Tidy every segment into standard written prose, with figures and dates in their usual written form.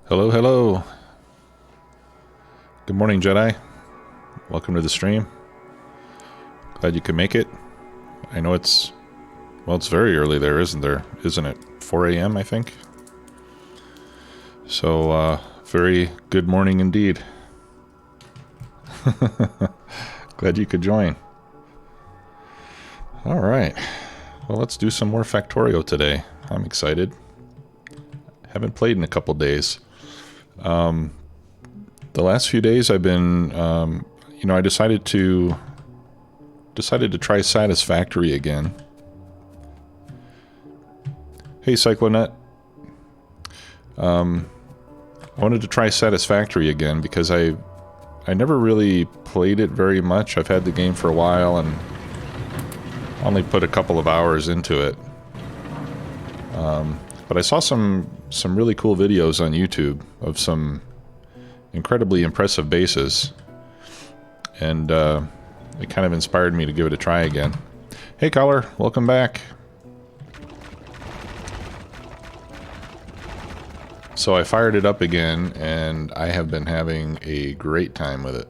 Hello, hello. Good morning, Jedi. Welcome to the stream. Glad you could make it. I know it's, well, it's very early there, isn't there? Isn't it? 4 a.m., I think. So, very good morning indeed. Glad you could join. All right. Well, let's do some more Factorio today. I'm excited. Haven't played in a couple days. The last few days I've been, I decided to try Satisfactory again. Hey, Cyclonet. I wanted to try Satisfactory again because I never really played it very much. I've had the game for a while and only put a couple of hours into it. But I saw some really cool videos on YouTube of some incredibly impressive bases, and it kind of inspired me to give it a try again. Hey, caller, welcome back. So I fired it up again, and I have been having a great time with it.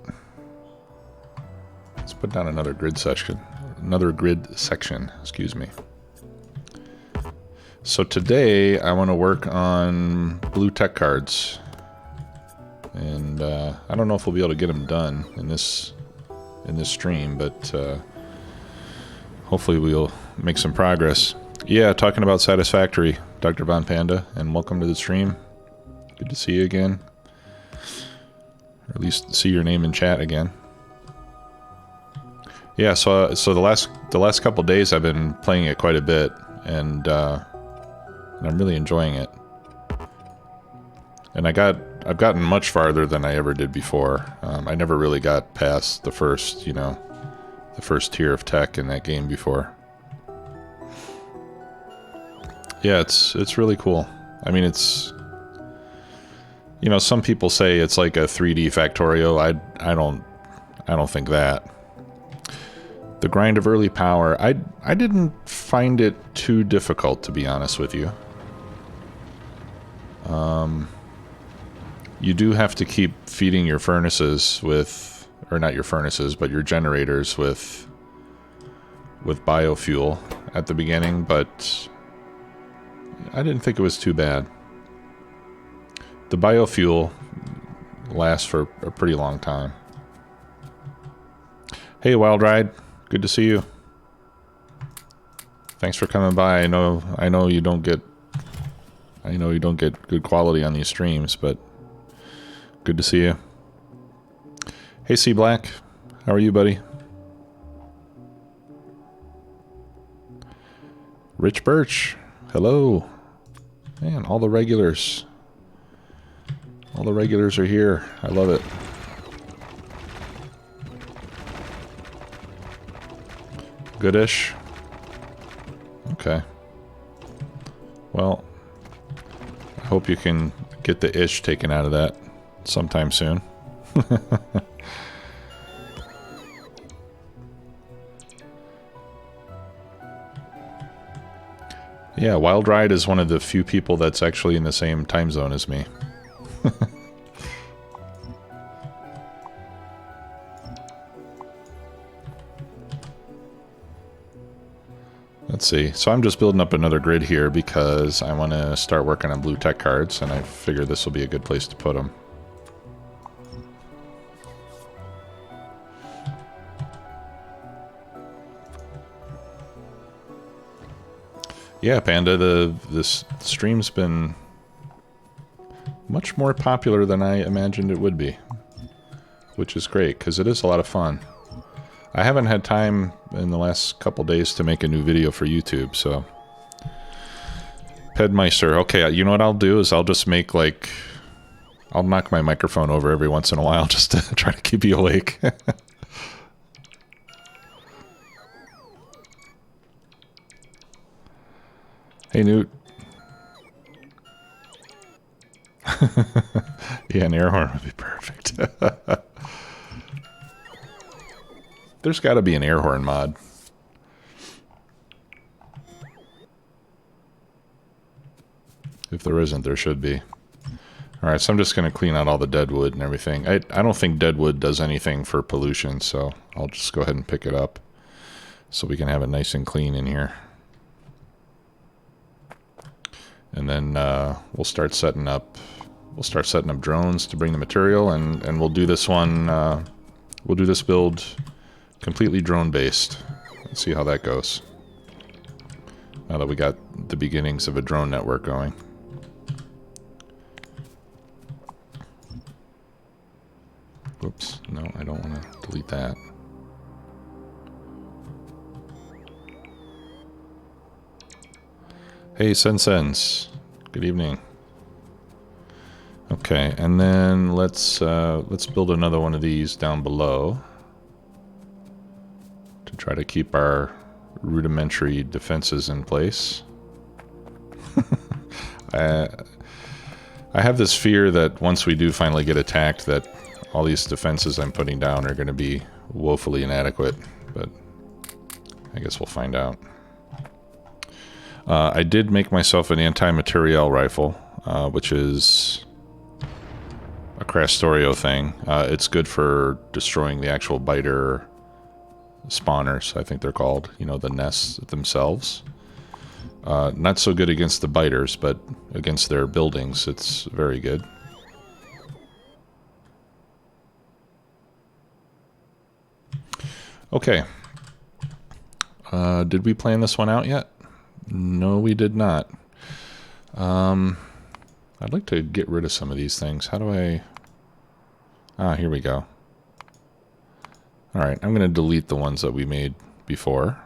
Let's put down another grid section. Excuse me. So today I want to work on blue tech cards, and I don't know if we'll be able to get them done in this stream, but hopefully we'll make some progress. Yeah, talking about Satisfactory, Dr. Von Panda, and welcome to the stream. Good to see you again, or at least see your name in chat again. Yeah, so the last couple days I've been playing it quite a bit, and I'm really enjoying it. And I've gotten much farther than I ever did before. I never really got past the first tier of tech in that game before. Yeah, it's really cool. I mean, it's, some people say it's like a 3D Factorio. I don't think that. The grind of early power, I didn't find it too difficult, to be honest with you. You do have to keep feeding your furnaces with, or not your furnaces, but your generators with biofuel at the beginning, but I didn't think it was too bad. The biofuel lasts for a pretty long time. Hey, Wild Ride, good to see you. Thanks for coming by. I know you don't get good quality on these streams, but good to see you. Hey, C Black, how are you, buddy? Rich Birch, hello. Man, all the regulars. All the regulars are here. I love it. Goodish. Okay. Well, I hope you can get the ish taken out of that sometime soon. Yeah, Wild Ride is one of the few people that's actually in the same time zone as me. Let's see. So I'm just building up another grid here because I want to start working on blue tech cards, and I figure this will be a good place to put them. Yeah, Panda, this stream's been much more popular than I imagined it would be, which is great because it is a lot of fun. I haven't had time in the last couple days to make a new video for YouTube, so Pedmeister, okay, you know what I'll do is I'll just make I'll knock my microphone over every once in a while just to try to keep you awake. Hey, Newt. Yeah, an air horn would be perfect. There's got to be an air horn mod. If there isn't, there should be. Alright, so I'm just going to clean out all the dead wood and everything. I don't think dead wood does anything for pollution, so I'll just go ahead and pick it up so we can have it nice and clean in here. And then we'll start setting up drones to bring the material, and we'll do this one, we'll do this build completely drone based. Let's see how that goes. Now that we got the beginnings of a drone network going. Whoops, no, I don't want to delete that. Hey, Sens. Good evening. Okay, and then let's build another one of these down below to try to keep our rudimentary defenses in place. I have this fear that once we do finally get attacked, that all these defenses I'm putting down are going to be woefully inadequate, but I guess we'll find out. I did make myself an anti-materiel rifle, which is a Factorio thing. It's good for destroying the actual biter spawners, I think they're called. You know, the nests themselves. Not so good against the biters, but against their buildings, it's very good. Okay. Did we plan this one out yet? No, we did not. I'd like to get rid of some of these things. How do I... Ah, here we go. Alright, I'm going to delete the ones that we made before.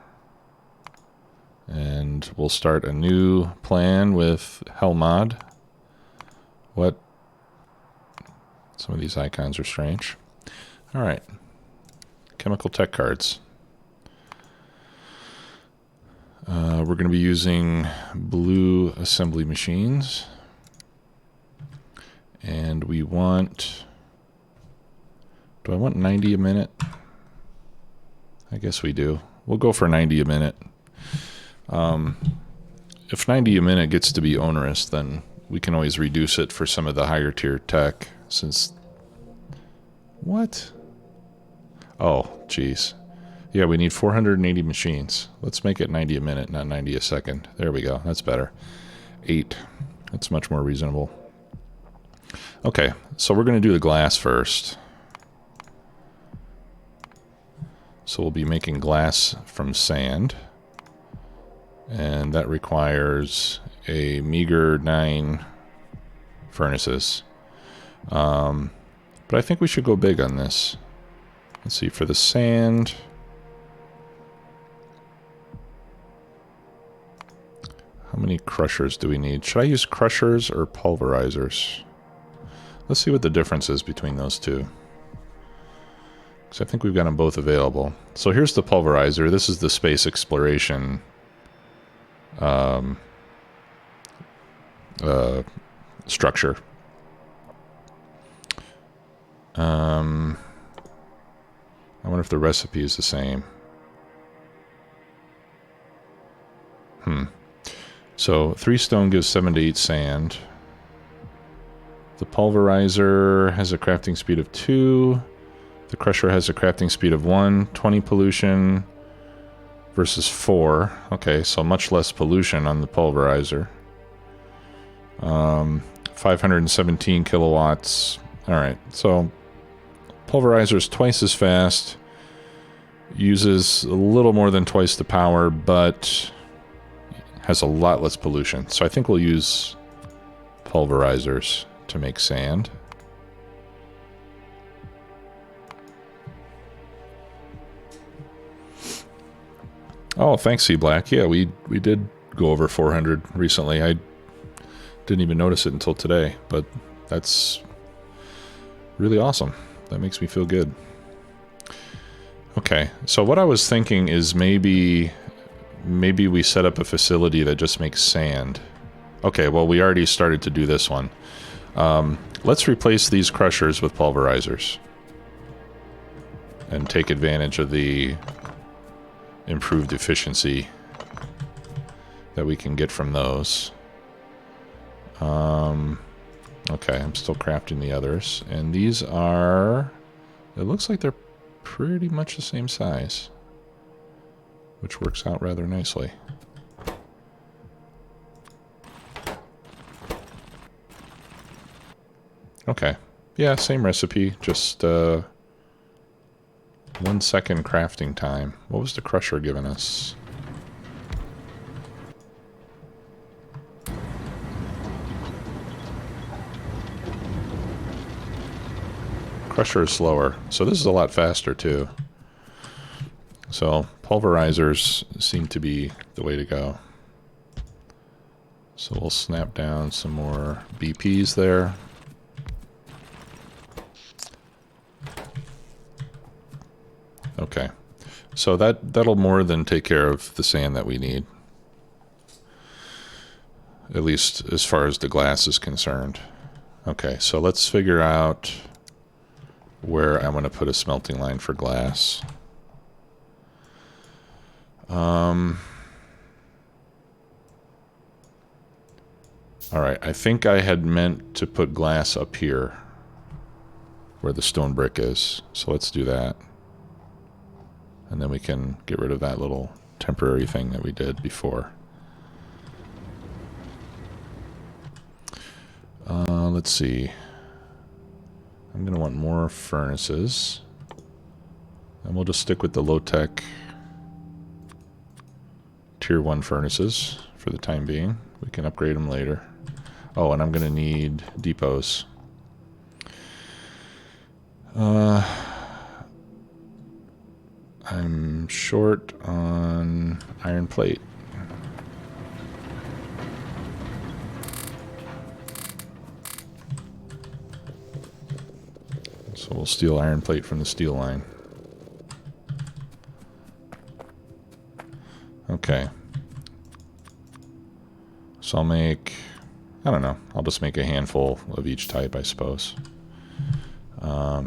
And we'll start a new plan with Hellmod. What? Some of these icons are strange. Alright. Chemical tech cards. We're going to be using blue assembly machines. And we want... Do I want 90 a minute? I guess we do. We'll go for 90 a minute. If 90 a minute gets to be onerous, then we can always reduce it for some of the higher tier tech, since... What? Oh, geez. Yeah, we need 480 machines. Let's make it 90 a minute, not 90 a second. There we go. That's better. 8. That's much more reasonable. Okay, so we're going to do the glass first. So we'll be making glass from sand. And that requires a meager 9 furnaces. But I think we should go big on this. Let's see, for the sand... How many crushers do we need? Should I use crushers or pulverizers? Let's see what the difference is between those two. Because I think we've got them both available. So here's the pulverizer. This is the space exploration structure. I wonder if the recipe is the same. So 3 stone gives 7 to 8 sand. The pulverizer has a crafting speed of 2. The crusher has a crafting speed of 1. 20 pollution versus 4. Okay, so much less pollution on the pulverizer. 517 kilowatts. Alright, so pulverizer is twice as fast. Uses a little more than twice the power, but has a lot less pollution. So I think we'll use pulverizers to make sand. Oh, thanks, C Black. Yeah, we did go over 400 recently. I didn't even notice it until today, but that's really awesome. That makes me feel good. Okay, so what I was thinking is maybe we set up a facility that just makes sand. Okay, well, we already started to do this one. Let's replace these crushers with pulverizers and take advantage of the improved efficiency that we can get from those. Okay, I'm still crafting the others. And these are... It looks like they're pretty much the same size, which works out rather nicely. Okay. Yeah, same recipe, just 1 second crafting time. What was the crusher giving us? Crusher is slower, so this is a lot faster too. So pulverizers seem to be the way to go. So we'll snap down some more BPs there. Okay, so that'll more than take care of the sand that we need, at least as far as the glass is concerned. Okay, so let's figure out where I'm going to put a smelting line for glass. Alright, I think I had meant to put glass up here where the stone brick is, so let's do that. And then we can get rid of that little temporary thing that we did before. Let's see. I'm going to want more furnaces. And we'll just stick with the low-tech Tier 1 furnaces for the time being. We can upgrade them later. Oh, and I'm going to need depots. I'm short on iron plate. So we'll steal iron plate from the steel line. Okay. So I'll make, I don't know, I'll just make a handful of each type, I suppose.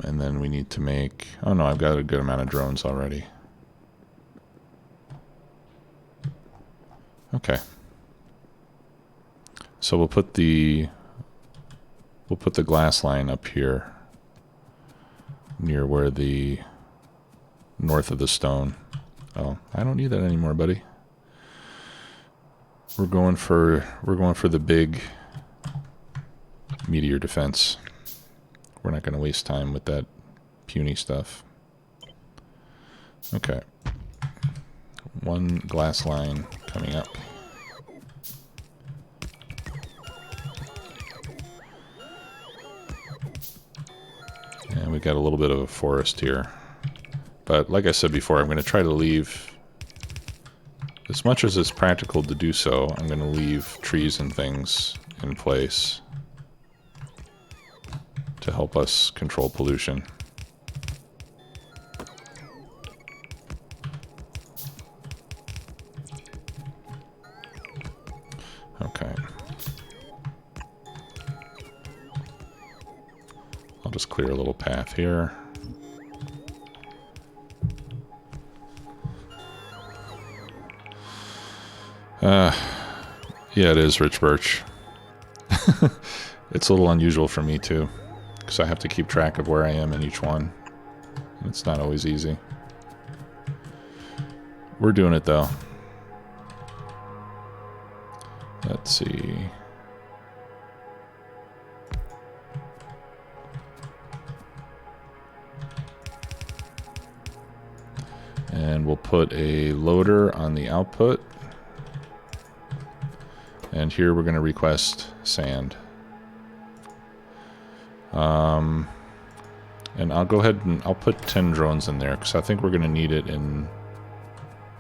And then we need to make, oh no, I've got a good amount of drones already. Okay. So we'll put the glass line up here near where the north of the stone. Oh, I don't need that anymore, buddy. We're going for the big meteor defense. We're not going to waste time with that puny stuff. Okay. One glass line coming up. And we got a little bit of a forest here. But like I said before, I'm going to try to leave, as much as it's practical to do so, I'm going to leave trees and things in place to help us control pollution. Okay. I'll just clear a little path here. Yeah, it is rich birch. It's a little unusual for me too, because I have to keep track of where I am in each one. It's not always easy. We're doing it though. Let's see. And we'll put a loader on the output. And here we're going to request sand. And I'll go ahead and I'll put 10 drones in there because I think we're going to need it in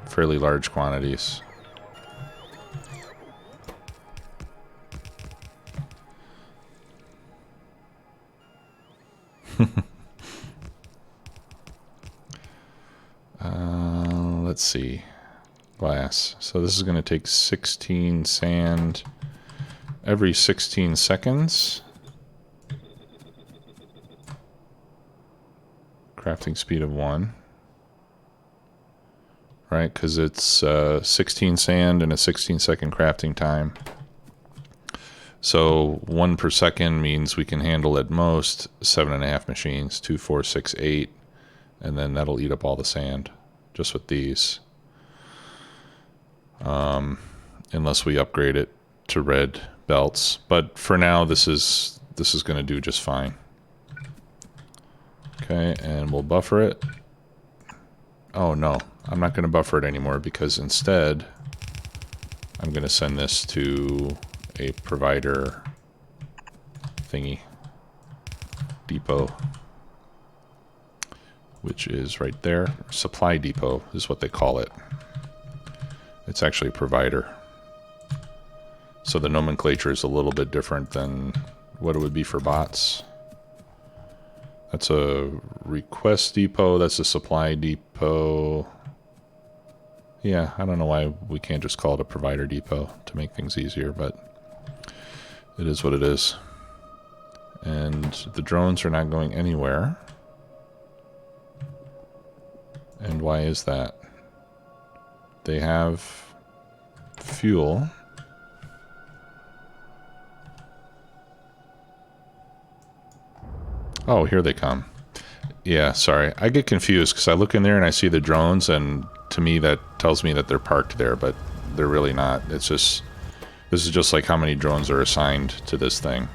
fairly large quantities. Let's see. Glass. So this is going to take 16 sand every 16 seconds. Crafting speed of 1. Right, because it's 16 sand and a 16-second crafting time. So 1 per second means we can handle at most 7.5 machines, 2, 4, 6, 8, and then that'll eat up all the sand just with these. Unless we upgrade it to red belts, but for now this is going to do just fine. Okay, and we'll buffer it. Oh no, I'm not going to buffer it anymore because instead I'm going to send this to a provider thingy depot, which is right there. Supply depot is what they call it. It's actually a provider. So the nomenclature is a little bit different than what it would be for bots. That's a request depot, that's a supply depot. Yeah, I don't know why we can't just call it a provider depot to make things easier, but it is what it is. And the drones are not going anywhere. And why is that? They have fuel. Oh, here they come. Yeah, sorry. I get confused because I look in there and I see the drones, and to me that tells me that they're parked there, but they're really not. It's just, this is just like how many drones are assigned to this thing.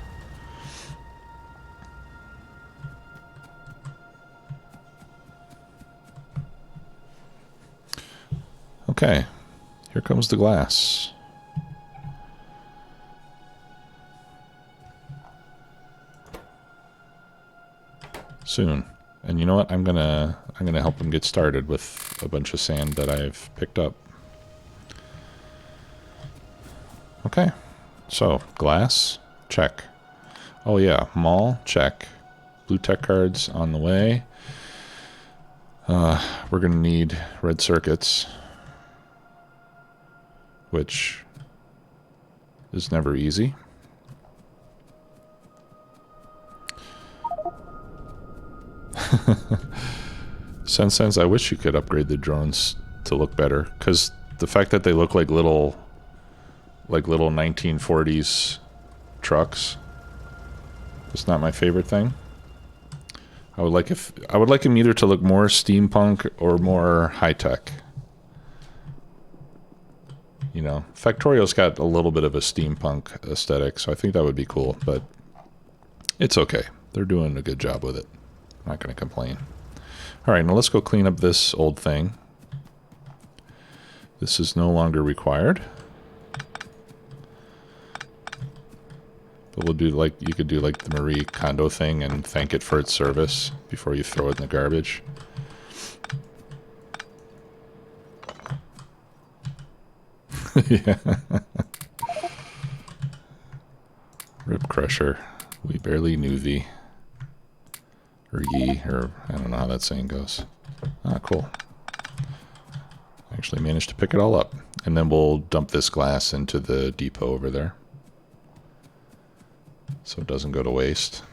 Okay, here comes the glass. Soon. And you know what? I'm gonna help them get started with a bunch of sand that I've picked up. Okay. So, glass, check. Oh yeah, mall, check. Blue tech cards on the way. We're gonna need red circuits, which is never easy. Sense, I wish you could upgrade the drones to look better, because the fact that they look like little 1940s trucks is not my favorite thing. I would like them either to look more steampunk or more high tech. You know, Factorio's got a little bit of a steampunk aesthetic, so I think that would be cool, but it's okay. They're doing a good job with it. I'm not going to complain. All right, now let's go clean up this old thing. This is no longer required. But we'll do like, you could do like the Marie Kondo thing and thank it for its service before you throw it in the garbage. Yeah. Rip Crusher. We barely knew thee. Or ye, or I don't know how that saying goes. Ah, cool. Actually managed to pick it all up. And then we'll dump this glass into the depot over there, so it doesn't go to waste.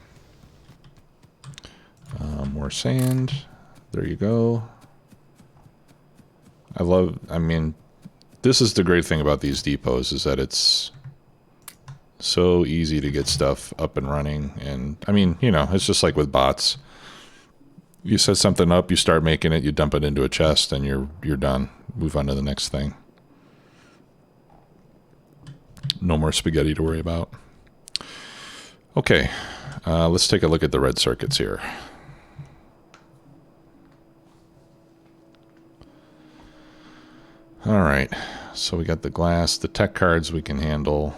More sand. There you go. I mean, this is the great thing about these depots, is that it's so easy to get stuff up and running. And I mean, you know, it's just like with bots. You set something up, you start making it, you dump it into a chest, and you're done. Move on to the next thing. No more spaghetti to worry about. Okay, let's take a look at the red circuits here. All right, so we got the glass, the tech cards we can handle.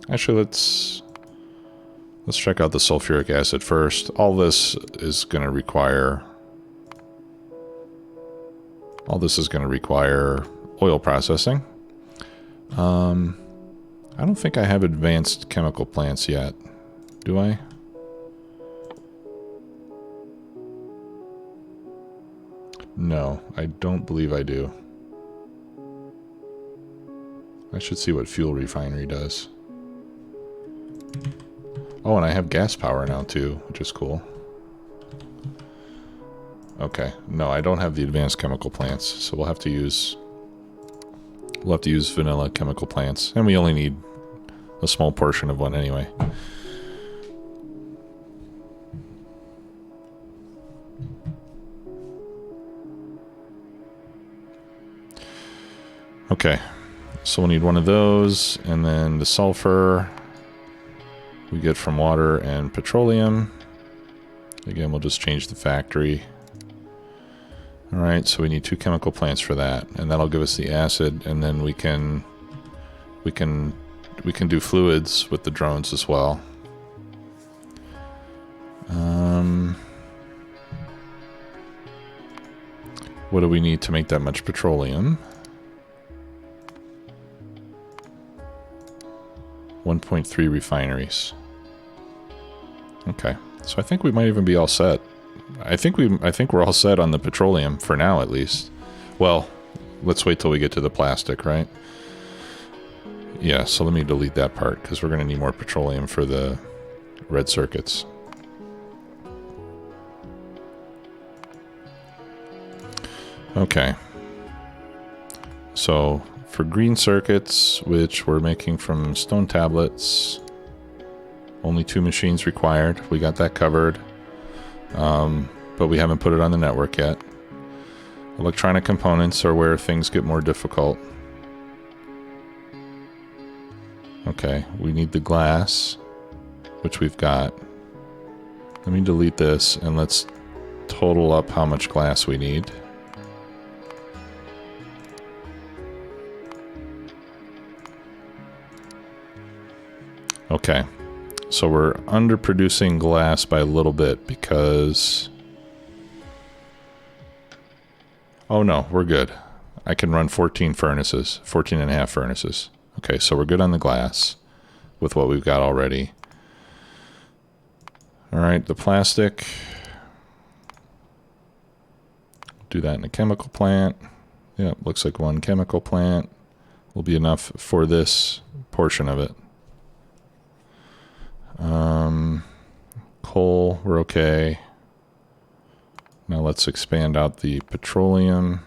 Actually, let's check out the sulfuric acid first. All this is going to require oil processing. I don't think I have advanced chemical plants yet. Do I? No, I don't believe I do. I should see what fuel refinery does. Oh, and I have gas power now too, which is cool. Okay, no, I don't have the advanced chemical plants, so we'll have to use vanilla chemical plants, and we only need a small portion of one anyway. Okay, so we'll need one of those, and then the sulfur we get from water and petroleum. Again, we'll just change the factory. All right, so we need 2 chemical plants for that, and that'll give us the acid, and then we can do fluids with the drones as well. What do we need to make that much petroleum? 1.3 refineries. Okay, so I think we might even be all set. I think we're all set on the petroleum for now, at least. Well, let's wait till we get to the plastic, right? Yeah, so let me delete that part because we're going to need more petroleum for the red circuits. Okay. So for green circuits, which we're making from stone tablets, only 2 machines required. We got that covered. But we haven't put it on the network yet. Electronic components are where things get more difficult. Okay, we need the glass, which we've got. Let me delete this and let's total up how much glass we need. Okay, so we're underproducing glass by a little bit because... Oh no, we're good. I can run 14 furnaces, 14 and a half furnaces. Okay, so we're good on the glass with what we've got already. All right, the plastic. Do that in a chemical plant. Yeah, looks like 1 chemical plant will be enough for this portion of it. Coal, we're okay. Now let's expand out the petroleum.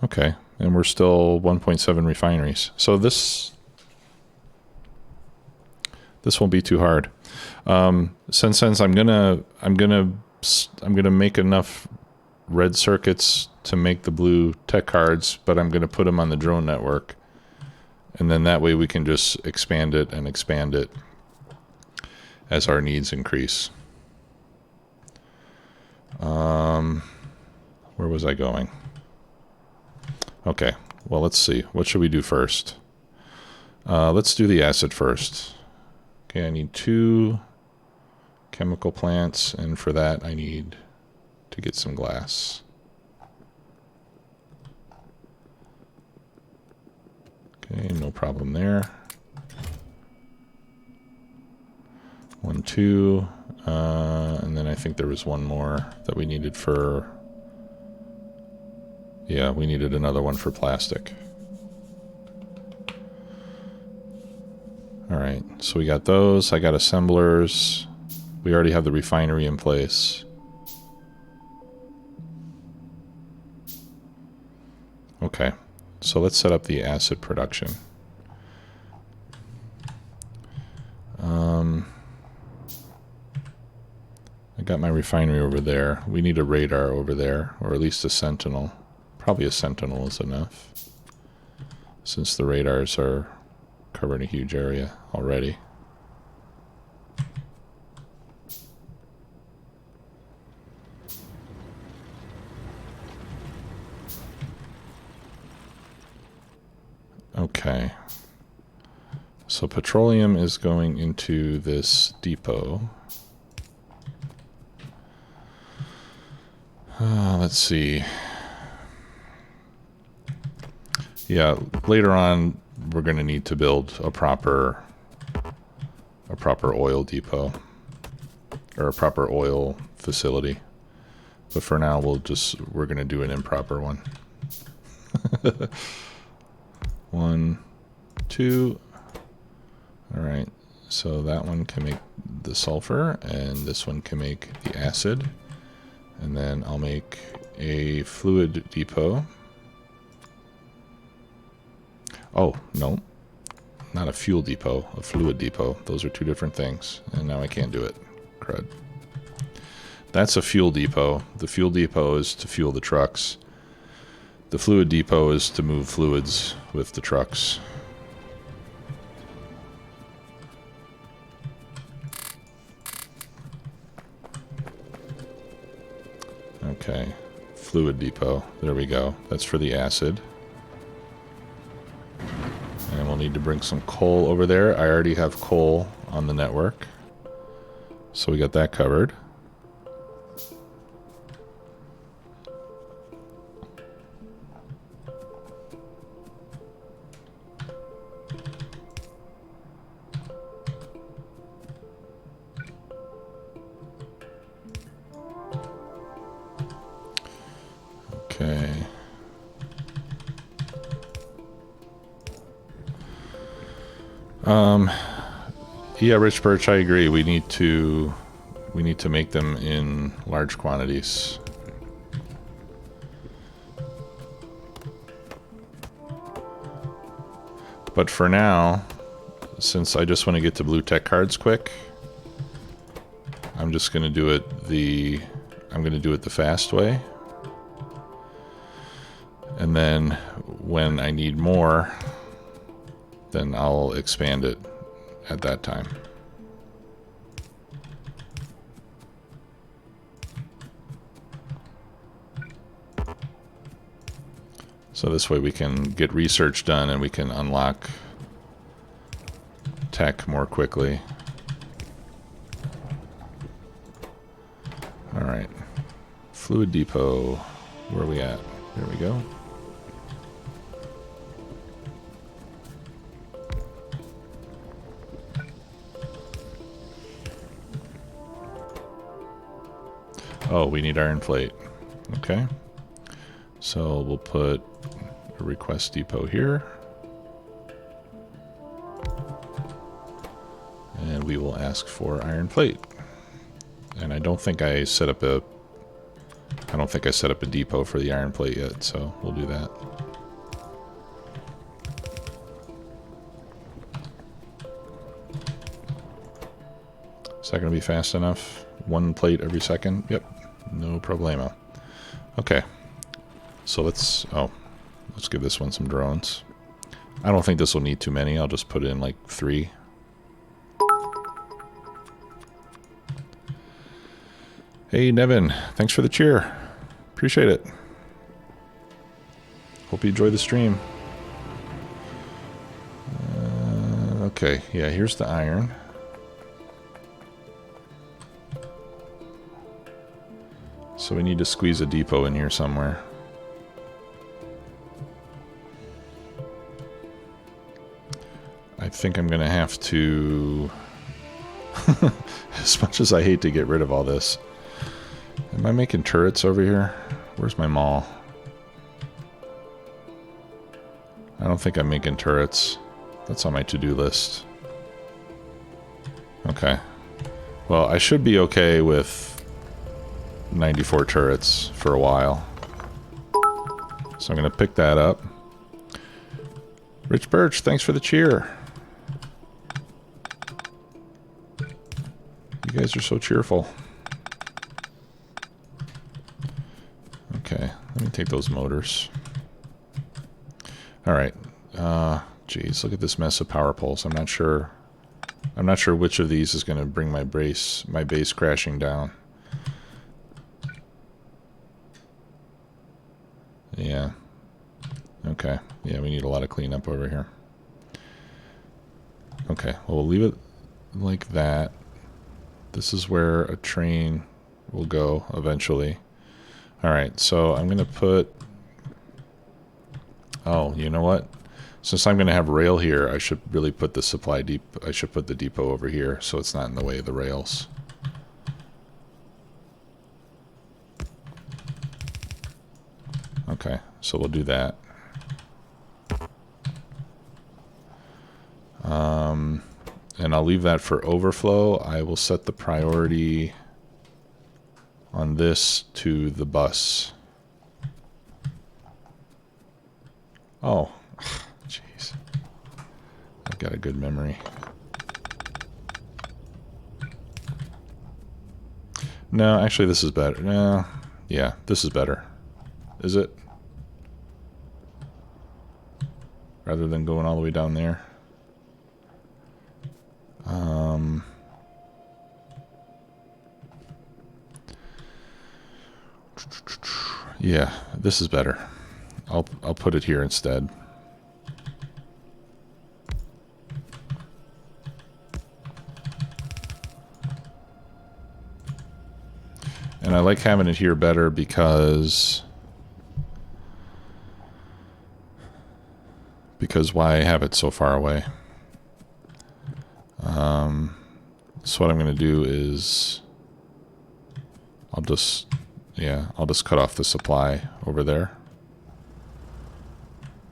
Okay, and we're still 1.7 refineries. So this won't be too hard. Since I'm gonna make enough red circuits to make the blue tech cards, but I'm gonna put them on the drone network, and then that way we can just expand it and expand it as our needs increase. Where was I going? Okay, well, let's see. What should we do first? Let's do the acid first. Okay, I need 2 chemical plants, and for that I need to get some glass. Okay, no problem there. 1, 2, and then I think there was one more that we needed for... Yeah, we needed another one for plastic. All right, so we got those. I got assemblers. We already have the refinery in place. Okay, so let's set up the acid production. I got my refinery over there. We need a radar over there, or at least a sentinel. Probably a sentinel is enough, since the radars are covering a huge area already. Okay. So petroleum is going into this depot. Let's see. Yeah, later on we're going to need to build a proper oil depot, or a proper oil facility. But for now we're going to do an improper one. 1, 2. All right. So that one can make the sulfur, and this one can make the acid. And then I'll make a fluid depot. Oh, no. Not a fuel depot, a fluid depot. Those are two different things. And now I can't do it. Crud. That's a fuel depot. The fuel depot is to fuel the trucks. The fluid depot is to move fluids with the trucks. Okay. Fluid depot. There we go. That's for the acid. And we'll need to bring some coal over there. I already have coal on the network. So we got that covered. Okay. Yeah, Rich Birch, I agree. We need to make them in large quantities. But for now, since I just want to get to blue tech cards quick, I'm just going to do it the fast way. And then when I need more, then I'll expand it at that time. So this way we can get research done and we can unlock tech more quickly. All right. Fluid depot. Where are we at? There we go. Oh, we need iron plate. Okay. So we'll put a request depot here. And we will ask for iron plate. And I don't think I set up a depot for the iron plate yet, so we'll do that. Is that going to be fast enough? One plate every second? Yep. No problemo. Okay. So let's give this one some drones. I don't think this will need too many. I'll just put in like 3. Hey, Nevin. Thanks for the cheer. Appreciate it. Hope you enjoy the stream. Okay. Yeah, here's the iron. So we need to squeeze a depot in here somewhere. I think I'm going to have to... As much as I hate to get rid of all this. Am I making turrets over here? Where's my mall? I don't think I'm making turrets. That's on my to-do list. Okay. Well, I should be okay with 94 turrets for a while. So I'm going to pick that up. Rich Birch, thanks for the cheer. You guys are so cheerful. Okay, let me take those motors. Alright. Geez, look at this mess of power poles. I'm not sure which of these is going to bring my base crashing down. Yeah. Okay. Yeah, we need a lot of cleanup over here. Okay, well, we'll leave it like that. This is where a train will go eventually. Alright, so I'm going to put... Oh, you know what? Since I'm going to have rail here, I should really put the supply depot... I should put the depot over here so it's not in the way of the rails. Okay, so we'll do that. And I'll leave that for overflow. I will set the priority on this to the bus. Oh, jeez. got a good memory. No, actually this is better. No, yeah, this is better. Is it? Rather than going all the way down there. Yeah, this is better. I'll put it here instead. And I like having it here better because why have it so far away? So what I'm going to do is I'll just cut off the supply over there.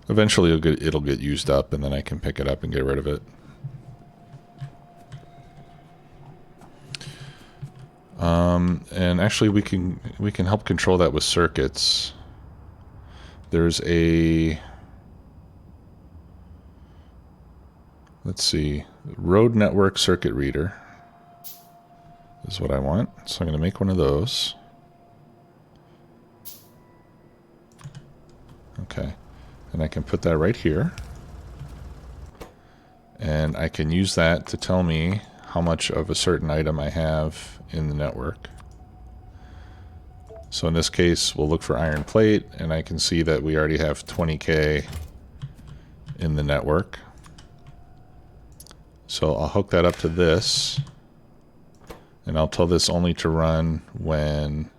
Eventually it'll get used up, and then I can pick it up and get rid of it. And actually we can help control that with circuits. There's a, let's see, road network circuit reader is what I want. So I'm going to make one of those. Okay. And I can put that right here. And I can use that to tell me how much of a certain item I have in the network. So in this case, we'll look for iron plate, and I can see that we already have 20K in the network. So I'll hook that up to this, and I'll tell this only to run when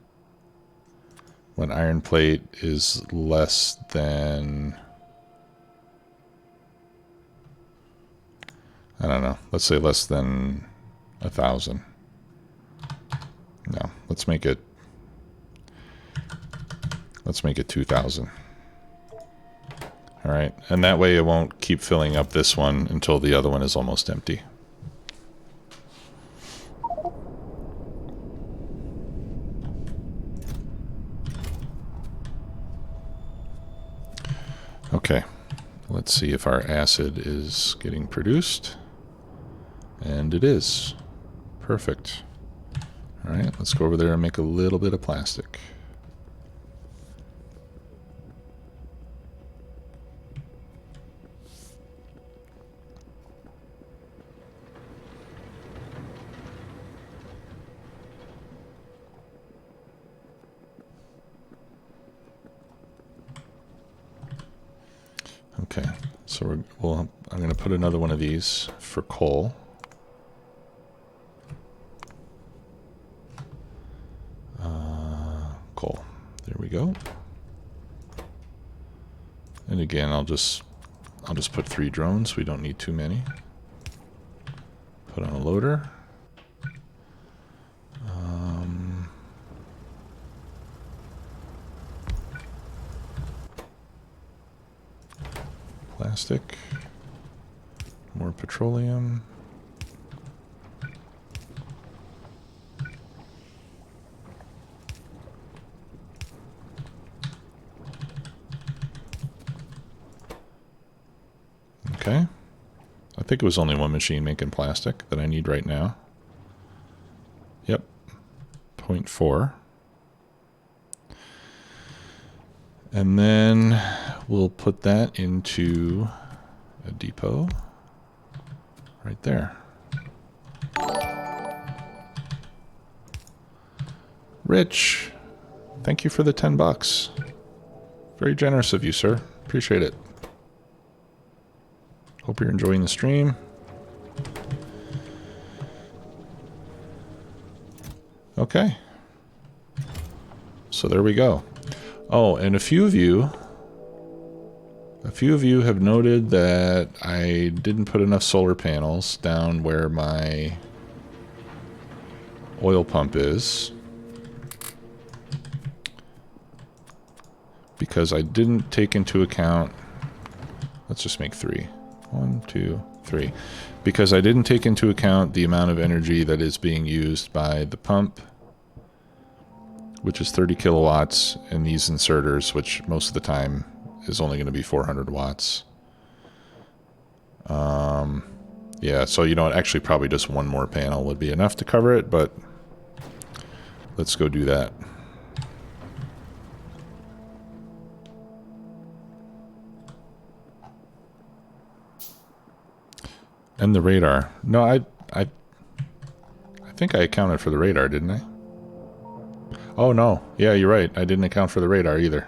iron plate is less than, I don't know, let's say less than 1,000. No, let's make it 2,000. All right, and that way it won't keep filling up this one until the other one is almost empty. Okay, let's see if our acid is getting produced. And it is. Perfect. All right, let's go over there and make a little bit of plastic. Okay, so I'm going to put another one of these for coal. Coal. There we go. And again, I'll just put 3 drones. We don't need too many. Put on a loader. Plastic. More petroleum. Okay. I think it was only one machine making plastic that I need right now. Yep. 0.4. And then we'll put that into a depot right there. Rich, thank you for the 10 bucks. Very generous of you, sir. Appreciate it. Hope you're enjoying the stream. Okay. So there we go. Oh, and a few of you have noted that I didn't put enough solar panels down where my oil pump is, because I didn't take into account, let's just make 3. 1, 2, 3. Because I didn't take into account the amount of energy that is being used by the pump, which is 30 kilowatts, and these inserters, which most of the time is only going to be 400 watts. Yeah, so you know what, actually probably just one more panel would be enough to cover it, but let's go do that. And the radar. No, I think I accounted for the radar, didn't I? Oh no, yeah, you're right. I didn't account for the radar either.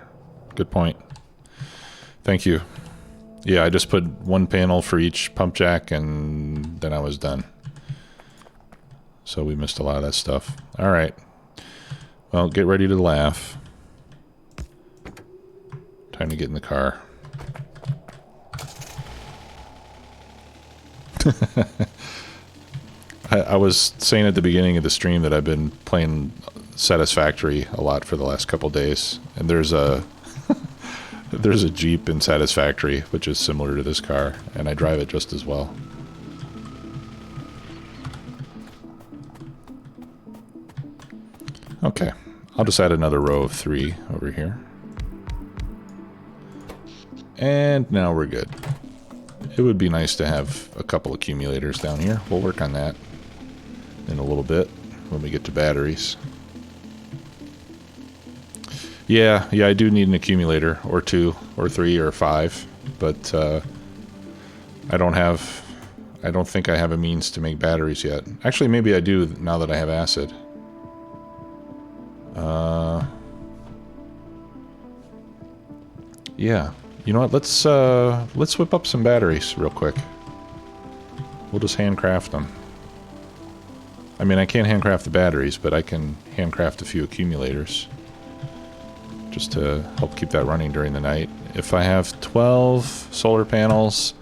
Good point. Thank you. Yeah, I just put one panel for each pump jack and then I was done. So we missed a lot of that stuff. Alright. Well, get ready to laugh. Time to get in the car. I was saying at the beginning of the stream that I've been playing Satisfactory a lot for the last couple days. And there's a there's a Jeep in Satisfactory, which is similar to this car, and I drive it just as well. Okay, I'll just add another row of 3 over here. And now we're good. It would be nice to have a couple accumulators down here. We'll work on that in a little bit when we get to batteries. Yeah, I do need an accumulator, or 2, or 3, or 5, but I don't think I have a means to make batteries yet. Actually, maybe I do now that I have acid. Yeah, you know what? Let's whip up some batteries real quick. We'll just handcraft them. I mean, I can't handcraft the batteries, but I can handcraft a few accumulators. Just to help keep that running during the night. If I have 12 solar panels,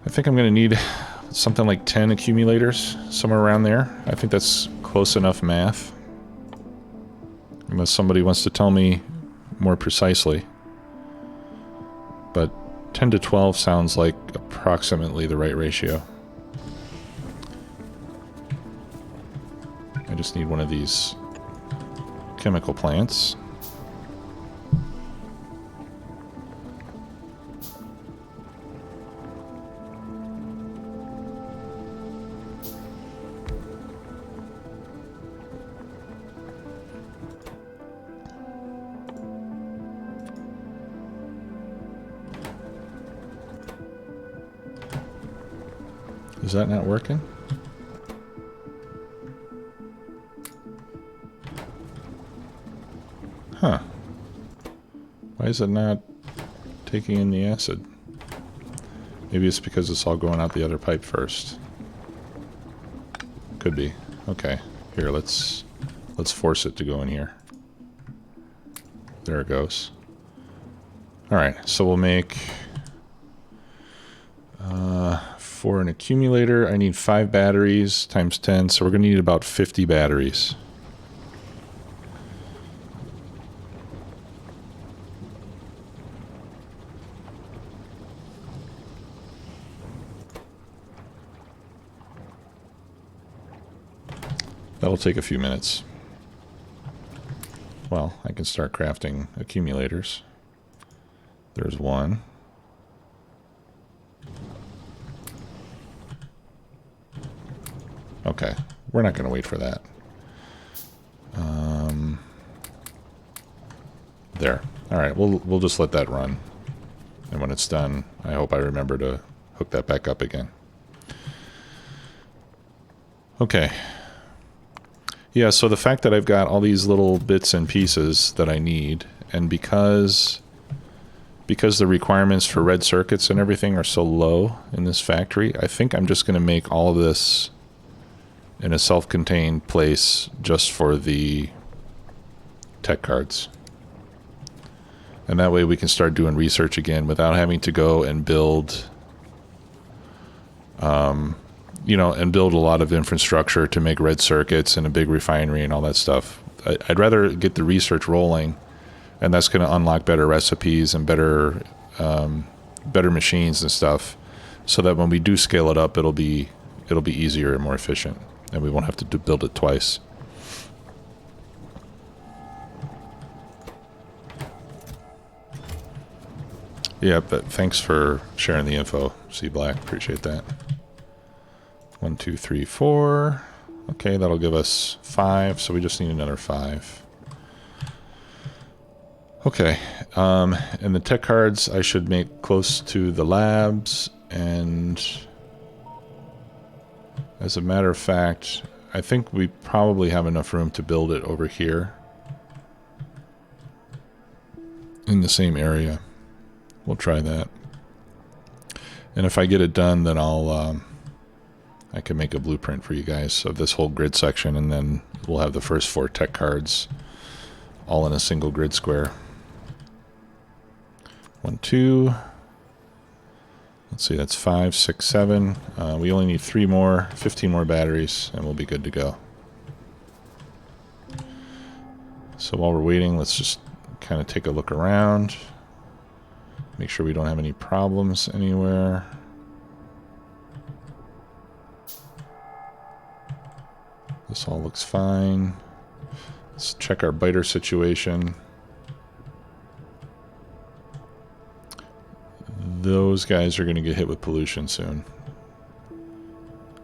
I think I'm going to need something like 10 accumulators, somewhere around there. I think that's close enough math. Unless somebody wants to tell me more precisely. But 10 to 12 sounds like approximately the right ratio. I just need one of these chemical plants. Is that not working? Huh. Why is it not taking in the acid? Maybe it's because it's all going out the other pipe first. Could be. Okay. Here, let's force it to go in here. There it goes. Alright, so we'll make... for an accumulator, I need 5 batteries times 10, so we're going to need about 50 batteries. That'll take a few minutes. Well, I can start crafting accumulators. There's one. Okay, we're not going to wait for that. There. All right, we'll just let that run. And when it's done, I hope I remember to hook that back up again. Okay. Yeah, so the fact that I've got all these little bits and pieces that I need, and because the requirements for red circuits and everything are so low in this factory, I think I'm just going to make all of this in a self-contained place just for the tech cards. And that way we can start doing research again without having to go and build, you know, and build a lot of infrastructure to make red circuits and a big refinery and all that stuff. I'd rather get the research rolling, and that's going to unlock better recipes and better machines and stuff, so that when we do scale it up, it'll be easier and more efficient. And we won't have to build it twice. Yeah, but thanks for sharing the info, C Black. Appreciate that. 1, 2, 3, 4. Okay, that'll give us 5, so we just need another 5. Okay, and the tech cards I should make close to the labs, and as a matter of fact, I think we probably have enough room to build it over here in the same area. We'll try that. And if I get it done, then I can make a blueprint for you guys of this whole grid section, and then we'll have the first 4 tech cards all in a single grid square. 1, 2. Let's see, that's 5, 6, 7. We only need 3 more, 15 more batteries, and we'll be good to go. So while we're waiting, let's just kind of take a look around. Make sure we don't have any problems anywhere. This all looks fine. Let's check our biter situation. Those guys are going to get hit with pollution soon.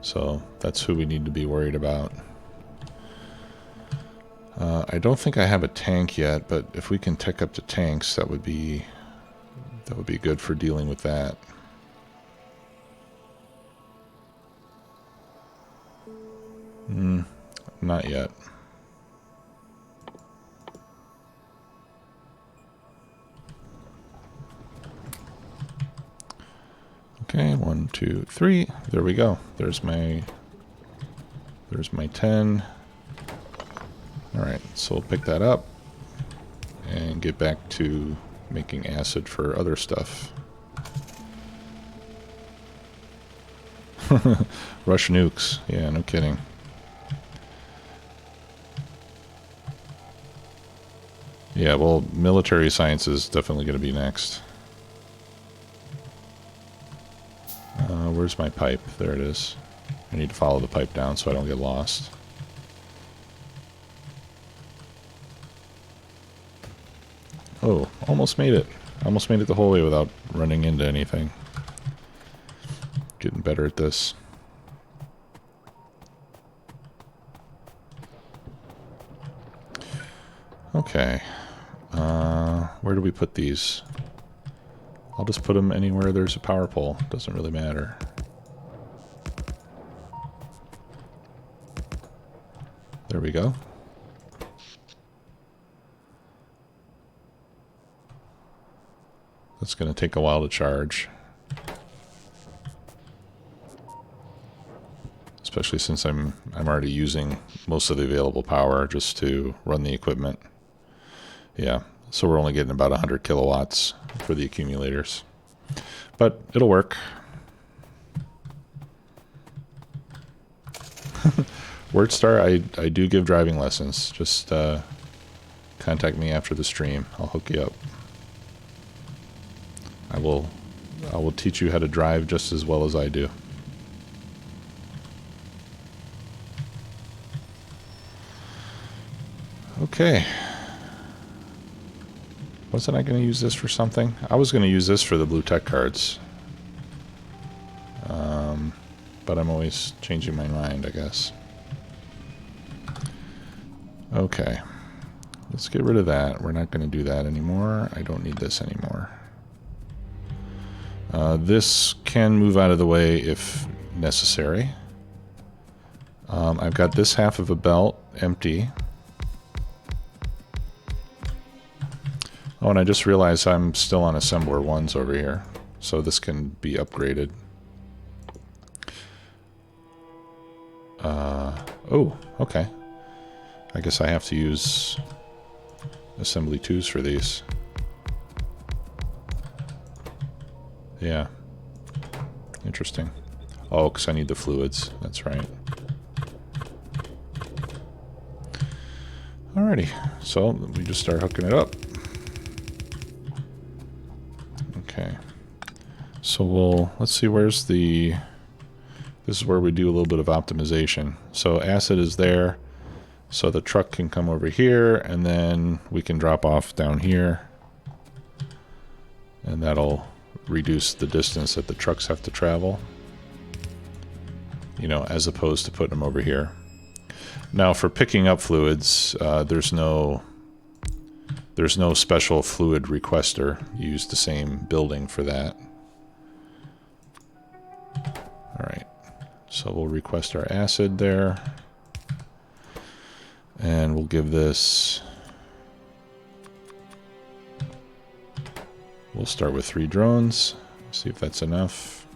So that's who we need to be worried about. I don't think I have a tank yet, but if we can tech up the tanks, that would be good for dealing with that. Not yet. Okay, 1, 2, 3. There we go. There's my 10. Alright, so we'll pick that up and get back to making acid for other stuff. Rush nukes. Yeah, no kidding. Yeah, well, military science is definitely going to be next. Where's my pipe? There it is. I need to follow the pipe down so I don't get lost. Oh, almost made it. Almost made it the whole way without running into anything. Getting better at this. Okay. Where do we put these? I'll just put them anywhere there's a power pole. Doesn't really matter. There we go. That's going to take a while to charge. Especially since I'm already using most of the available power just to run the equipment. Yeah, so we're only getting about 100 kilowatts for the accumulators. But it'll work. WordStar, I do give driving lessons. Just contact me after the stream. I'll hook you up. I will teach you how to drive just as well as I do. Okay. Wasn't I going to use this for something? I was going to use this for the blue tech cards. But I'm always changing my mind, I guess. Okay. Let's get rid of that. We're not going to do that anymore. I don't need this anymore. This can move out of the way if necessary. I've got this half of a belt empty. Oh, and I just realized I'm still on assembler 1s over here. So this can be upgraded. Oh, okay. I guess I have to use assembly 2s for these. Yeah. Interesting. Oh, because I need the fluids. That's right. Alrighty. So we just start hooking it up. Okay. So let's see, where's the... This is where we do a little bit of optimization. So acid is there. So the truck can come over here, and then we can drop off down here. And that'll reduce the distance that the trucks have to travel. you know, as opposed to putting them over here. Now for picking up fluids, there's no special fluid requester. You use the same building for that. Alright, so we'll request our acid there. And we'll give this... We'll start with 3 drones. See if that's enough.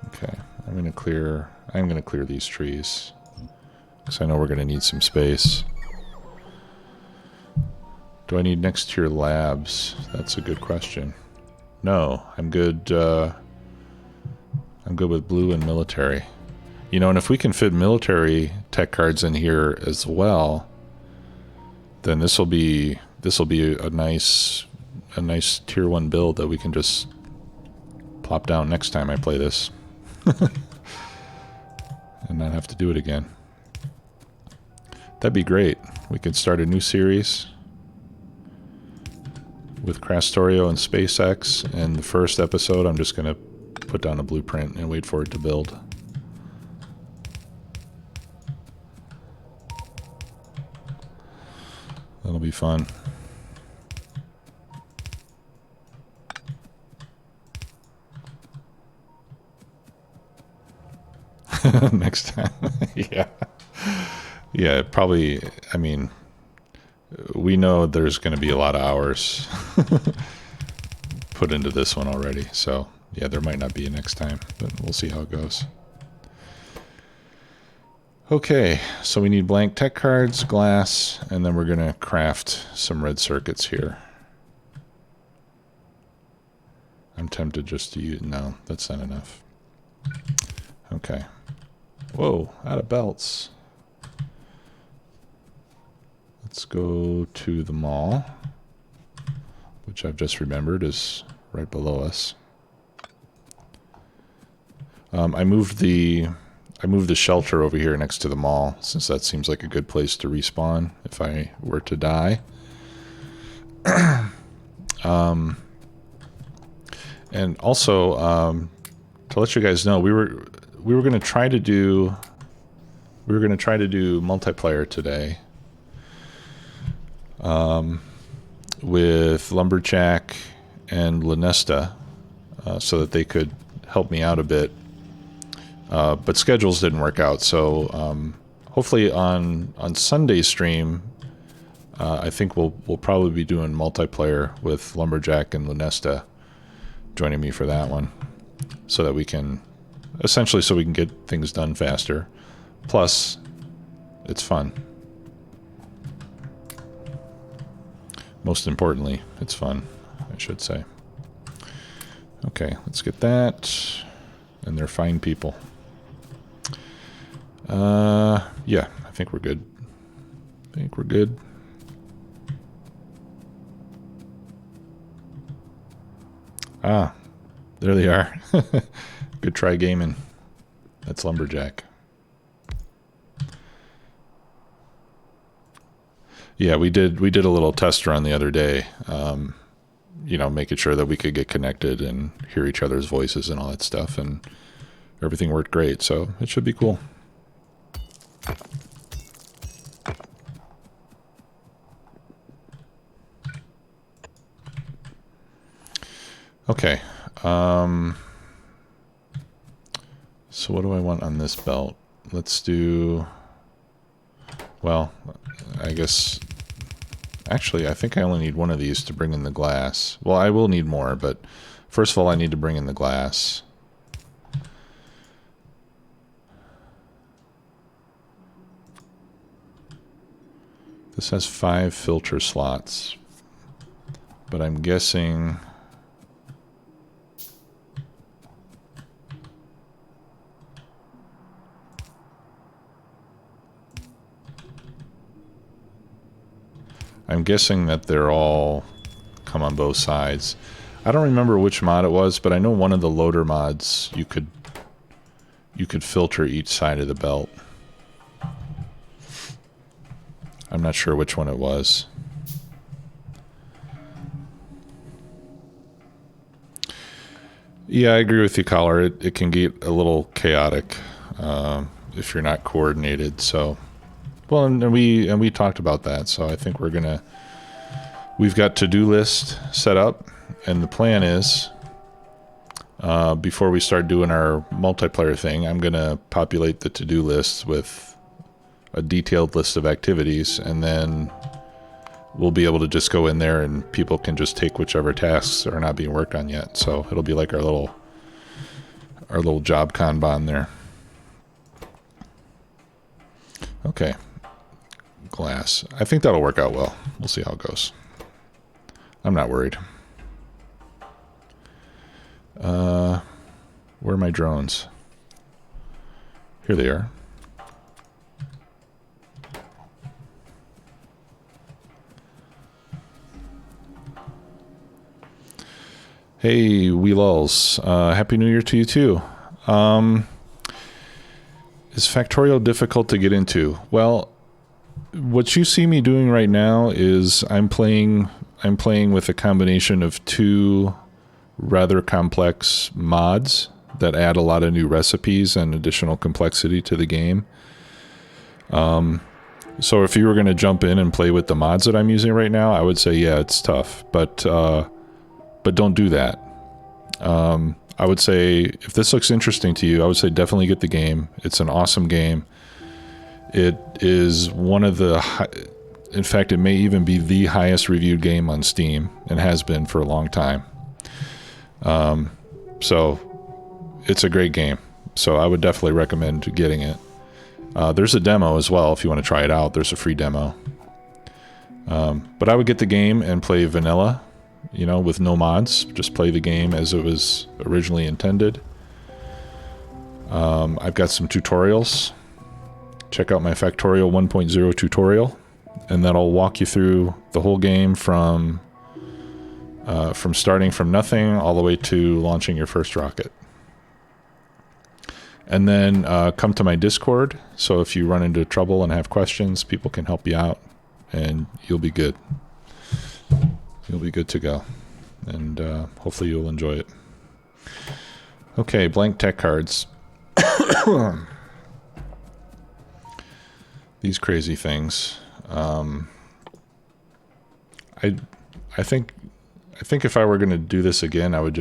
Okay, I'm gonna clear these trees, because I know we're gonna need some space. Do I need next tier labs? That's a good question. No, I'm good. I'm good with blue and military. You know, and if we can fit military tech cards in here as well, then this will be a nice tier 1 build that we can just plop down next time I play this. And not have to do it again. That'd be great. We could start a new series with Factorio and SpaceX, and the first episode I'm just gonna put down a blueprint and wait for it to build. That'll be fun. Next time. Yeah. Yeah, probably, I mean, we know there's going to be a lot of hours put into this one already, so yeah, there might not be a next time, but we'll see how it goes. Okay, so we need blank tech cards, glass, and then we're going to craft some red circuits here. I'm tempted just to use... No, that's not enough. Okay. Whoa, out of belts. Let's go to the mall, which I've just remembered is right below us. I moved the shelter over here next to the mall, since that seems like a good place to respawn if I were to die. And also, to let you guys know, we were going to try to do multiplayer today, with Lumberjack and Lanesta, so that they could help me out a bit. But schedules didn't work out, so hopefully on Sunday's stream, I think we'll probably be doing multiplayer with Lumberjack and Lanesta joining me for that one, so that we can essentially get things done faster. Plus, it's fun. Most importantly, it's fun, I should say. Okay, let's get that. And they're fine people. Yeah, I think we're good. Ah, there they are. Good try gaming. That's Lumberjack. Yeah, we did a little test run the other day, you know, making sure that we could get connected and hear each other's voices and all that stuff, and everything worked great, so it should be cool. Okay, so what do I want on this belt? Let's do, well, I guess, actually, I think I only need one of these to bring in the glass. Well, I will need more, but first of all, I need to bring in the glass. This has 5 filter slots, but I'm guessing... that they're all come on both sides. I don't remember which mod it was, but I know one of the loader mods you could filter each side of the belt. I'm not sure which one it was. Yeah, I agree with you, Collar. It can get a little chaotic if you're not coordinated. So, well, and we talked about that. So I think we've got to-do list set up, and the plan is before we start doing our multiplayer thing, I'm gonna populate the to-do list with a detailed list of activities, and then we'll be able to just go in there and people can just take whichever tasks are not being worked on yet. So it'll be like our little job Kanban there. Okay. Glass. I think that'll work out well. We'll see how it goes. I'm not worried. Where are my drones? Here they are. Hey, we lulls. Happy New Year to you too. Is Factorio difficult to get into? Well, what you see me doing right now is I'm playing with a combination of two rather complex mods that add a lot of new recipes and additional complexity to the game. So if you were going to jump in and play with the mods that I'm using right now, I would say, yeah, it's tough, but don't do that. I would say if this looks interesting to you, I would say definitely get the game. It's an awesome game. It is one of the in fact, it may even be the highest reviewed game on Steam and has been for a long time. So it's a great game. So I would definitely recommend getting it. There's a demo as well if you want to try it out. There's a free demo. But I would get the game and play vanilla, you know, with no mods. Just play the game as it was originally intended. I've got some tutorials. Check out my Factorio 1.0 tutorial, and that'll walk you through the whole game from starting from nothing all the way to launching your first rocket. And then come to my Discord, so if you run into trouble and have questions, people can help you out, and you'll be good. You'll be good to go, and hopefully you'll enjoy it. Okay, blank tech cards. These crazy things. I think if I were going to do this again, I would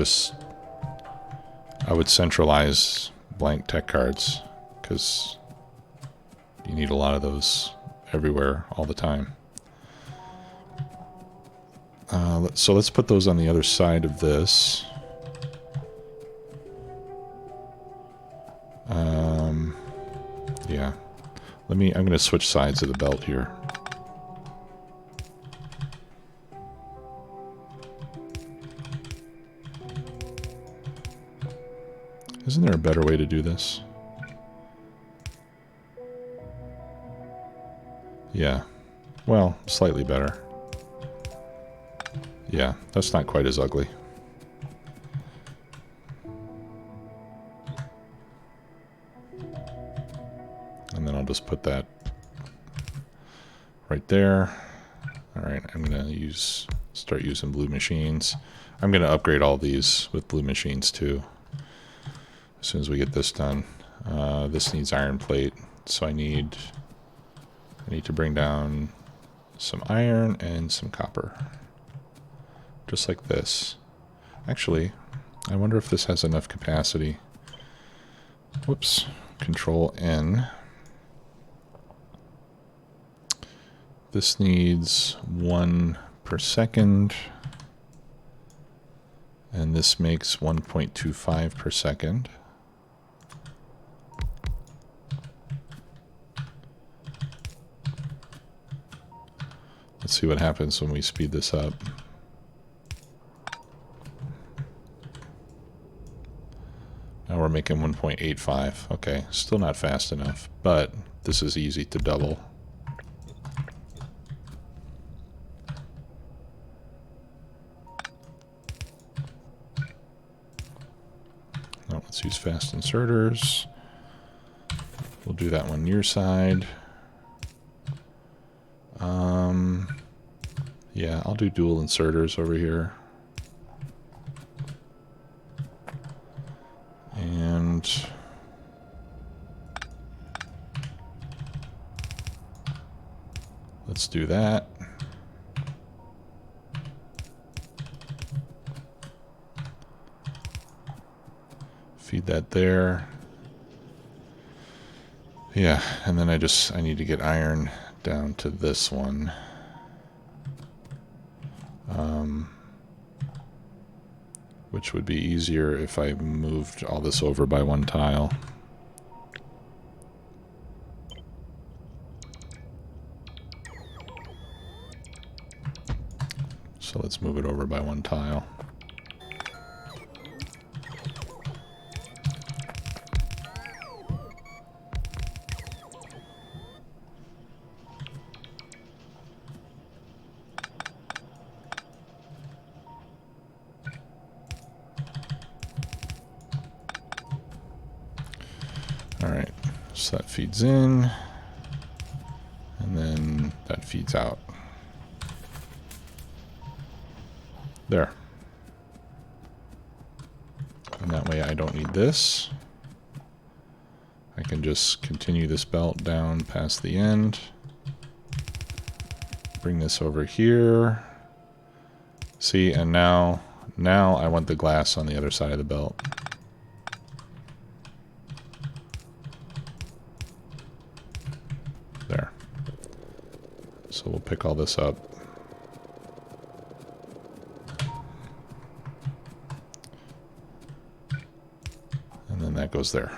centralize blank tech cards, because you need a lot of those everywhere all the time. So let's put those on the other side of this. Yeah. I'm going to switch sides of the belt here. Isn't there a better way to do this? Yeah. Well, slightly better. Yeah, that's not quite as ugly. And then I'll just put that right there. All right, I'm going to start using blue machines. I'm going to upgrade all these with blue machines too, as soon as we get this done. This needs iron plate, so I need to bring down some iron and some copper. Just like this. Actually, I wonder if this has enough capacity. Whoops. Control N. This needs 1 per second. And this makes 1.25 per second. Let's see what happens when we speed this up. Now we're making 1.85. Okay, still not fast enough, but this is easy to double. Now let's use fast inserters. We'll do that one near side. Yeah, I'll do dual inserters over here. do that. Feed that there. Yeah, and then I need to get iron down to this one. Which would be easier if I moved all this over by one tile. So let's move it over by one tile. Alright, so that feeds in, and then that feeds out. There. And that way I don't need this. I can just continue this belt down past the end. Bring this over here. See, and now I want the glass on the other side of the belt. There. So we'll pick all this up. And then that goes there.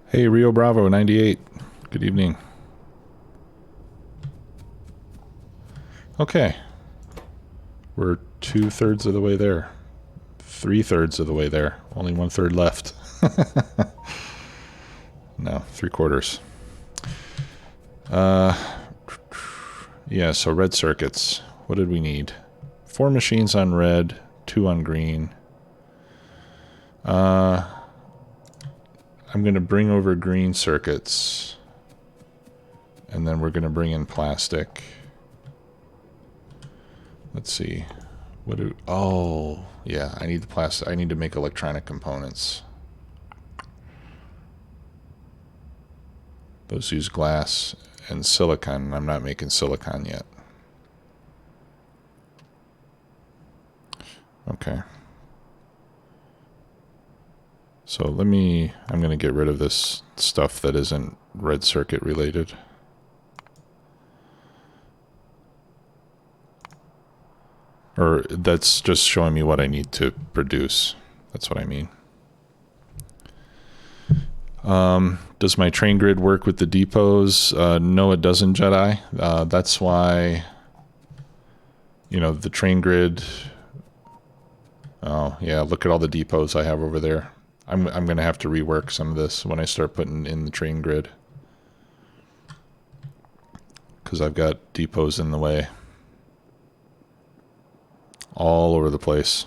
Hey, Rio Bravo 98. Good evening. Okay. We're 2/3 of the way there. 3/3 of the way there. Only 1/3 left. No, 3/4. Yeah, so red circuits. What did we need? 4 machines on red, 2 on green. I'm going to bring over green circuits. And then we're going to bring in plastic. Let's see. Oh, yeah, I need the plastic. I need to make electronic components. Those use glass and silicon. I'm not making silicon yet. Okay. So I'm going to get rid of this stuff that isn't red circuit related. Or that's just showing me what I need to produce. That's what I mean. Does my train grid work with the depots? No, it doesn't, Jedi. That's why, the train grid. Oh, yeah, look at all the depots I have over there. I'm going to have to rework some of this when I start putting in the train grid. Because I've got depots in the way. All over the place.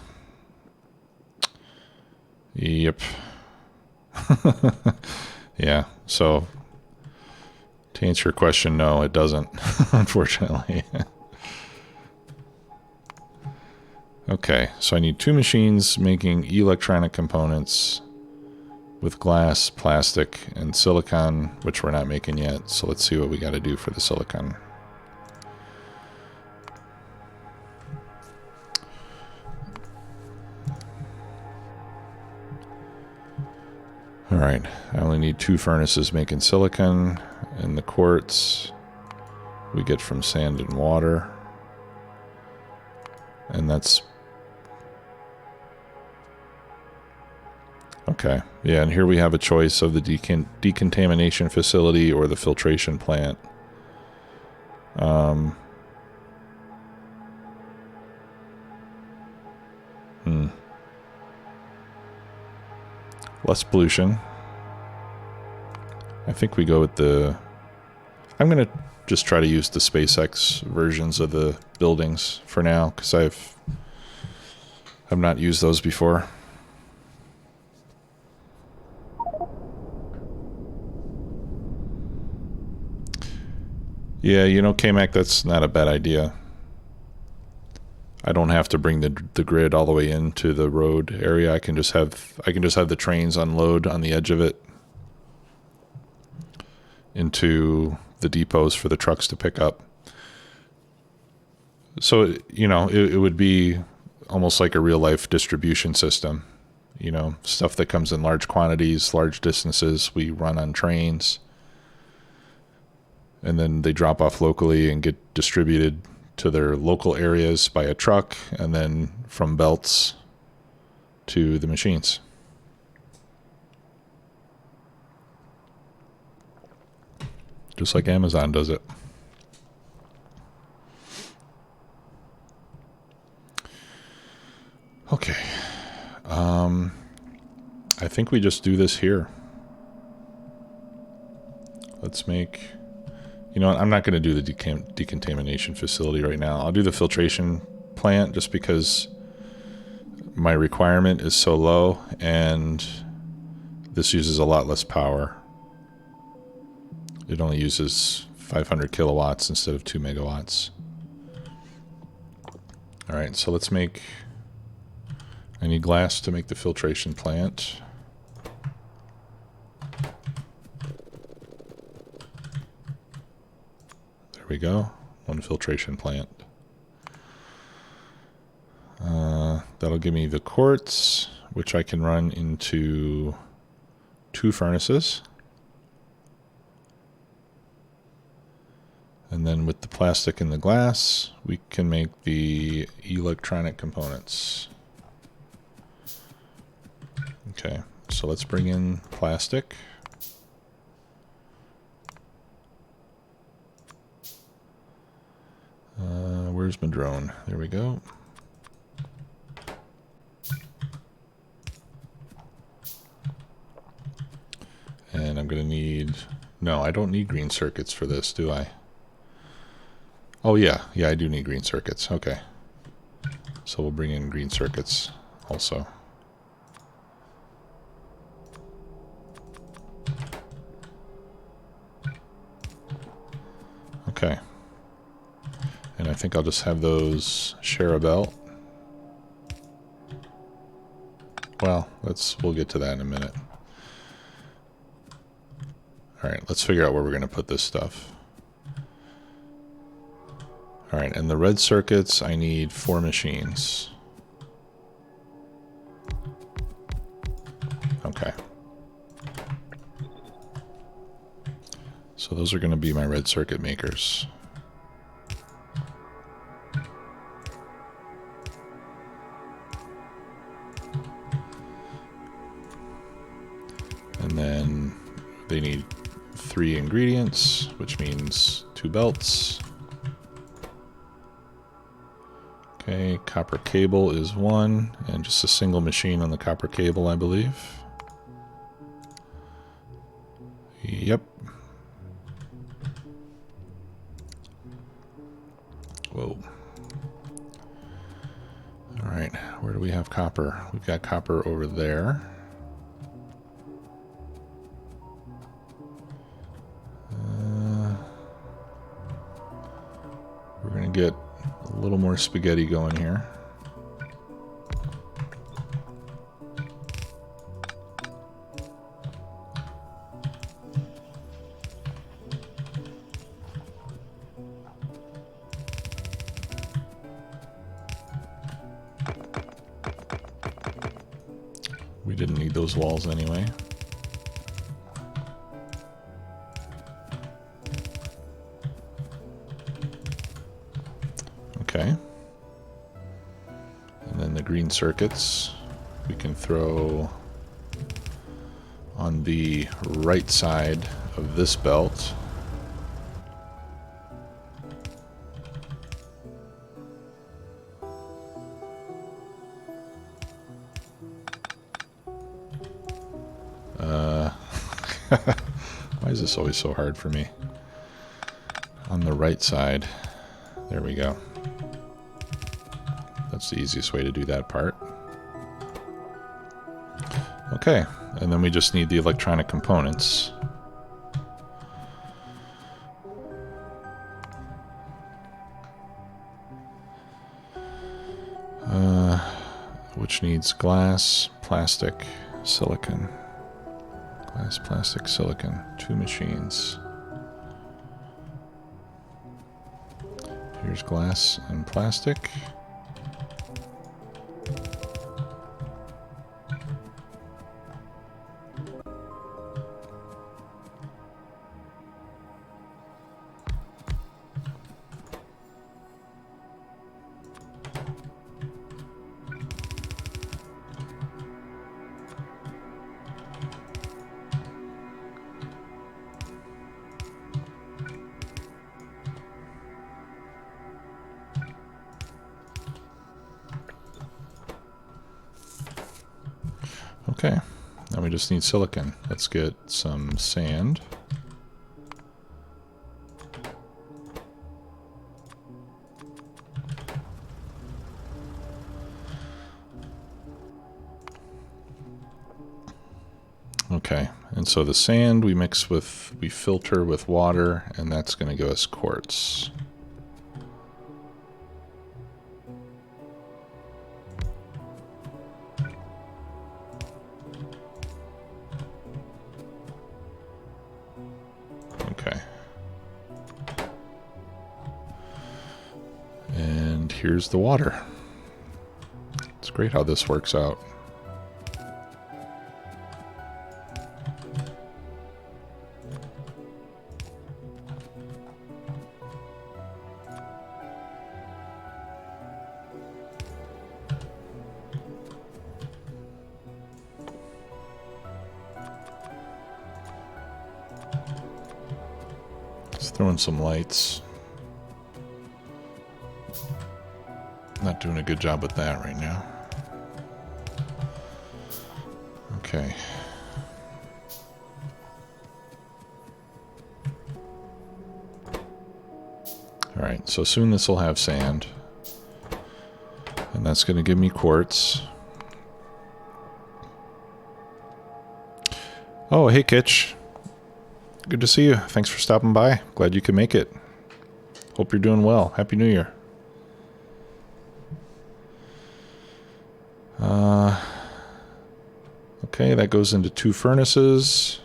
Yep. Yeah, so to answer your question, no, it doesn't, unfortunately. Okay, so I need 2 machines making electronic components with glass, plastic, and silicon, which we're not making yet. So let's see what we got to do for the silicon. All right, I only need 2 furnaces making silicon, and the quartz we get from sand and water. And that's... Okay, yeah, and here we have a choice of the decontamination facility or the filtration plant. Less pollution. I think we go with the... I'm going to just try to use the SpaceX versions of the buildings for now, because I've not used those before. Yeah, K-Mac, that's not a bad idea. I don't have to bring the grid all the way into the road area. I can just have the trains unload on the edge of it into the depots for the trucks to pick up. So, you know, it would be almost like a real life distribution system. You know, stuff that comes in large quantities, large distances, we run on trains. And then they drop off locally and get distributed to their local areas by a truck, and then from belts to the machines. Just like Amazon does it. Okay. I think we just do this here. Let's make... You know what? I'm not going to do the decontamination facility right now. I'll do the filtration plant just because my requirement is so low and this uses a lot less power. It only uses 500 kilowatts instead of 2 megawatts. All right, so let's make... I need glass to make the filtration plant. There we go. One filtration plant. That'll give me the quartz, which I can run into 2 furnaces. And then with the plastic and the glass, we can make the electronic components. Okay, so let's bring in plastic. Where's my drone? There we go. And I'm going to need... No, I don't need green circuits for this, do I? Oh, yeah. Yeah, I do need green circuits. Okay. So we'll bring in green circuits also. Okay. And I think I'll just have those share a belt. Well, we'll get to that in a minute. All right, let's figure out where we're going to put this stuff. All right, and the red circuits, I need 4 machines. Okay. So those are going to be my red circuit makers. And then they need 3 ingredients, which means 2 belts. Okay, copper cable is 1, and just a single machine on the copper cable, I believe. Yep. Whoa. All right, where do we have copper? We've got copper over there. We're going to get a little more spaghetti going here. We didn't need those walls anyway. Okay. And then the green circuits we can throw on the right side of this belt. Why is this always so hard for me? On the right side. There we go. That's the easiest way to do that part. Okay, and then we just need the electronic components. which needs glass, plastic, silicon. Glass, plastic, silicon. 2 machines. Here's glass and plastic. Okay, now we just need silicon. Let's get some sand. Okay, and so the sand we filter with water, and that's going to give us quartz. Okay. And here's the water. It's great how this works out. Let's throw in some lights. Not doing a good job with that right now. Okay. Alright, so soon this will have sand. And that's going to give me quartz. Oh, hey Kitch. Good to see you. Thanks for stopping by. Glad you could make it. Hope you're doing well. Happy New Year. Okay, that goes into 2 furnaces.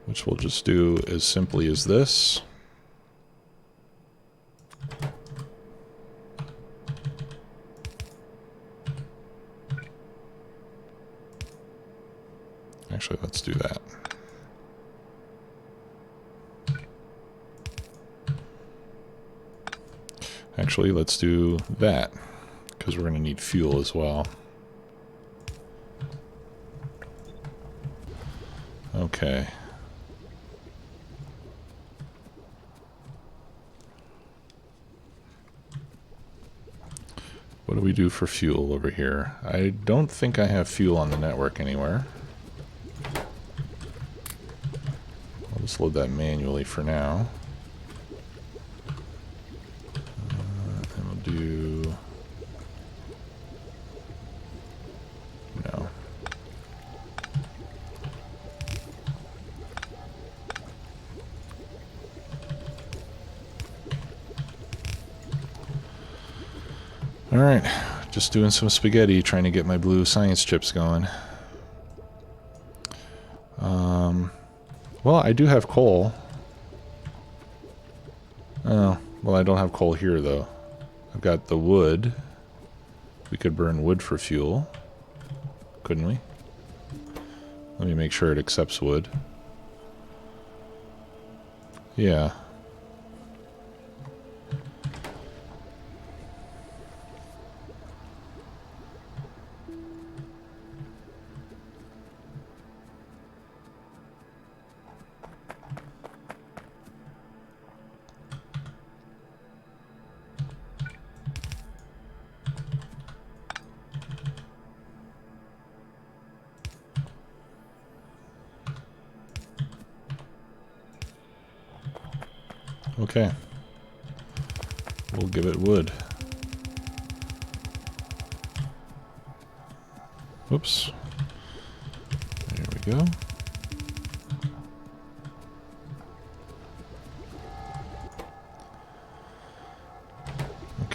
Which we'll just do as simply as this. Actually, let's do that. Actually, let's do that, because we're going to need fuel as well. Okay. What do we do for fuel over here? I don't think I have fuel on the network anywhere. I'll just load that manually for now. And we'll do... no. Alright, just doing some spaghetti, trying to get my blue science chips going. Well, I do have coal. Oh, well, I don't have coal here, though. I've got the wood. We could burn wood for fuel. Couldn't we? Let me make sure it accepts wood. Yeah. Okay. We'll give it wood. Whoops. There we go.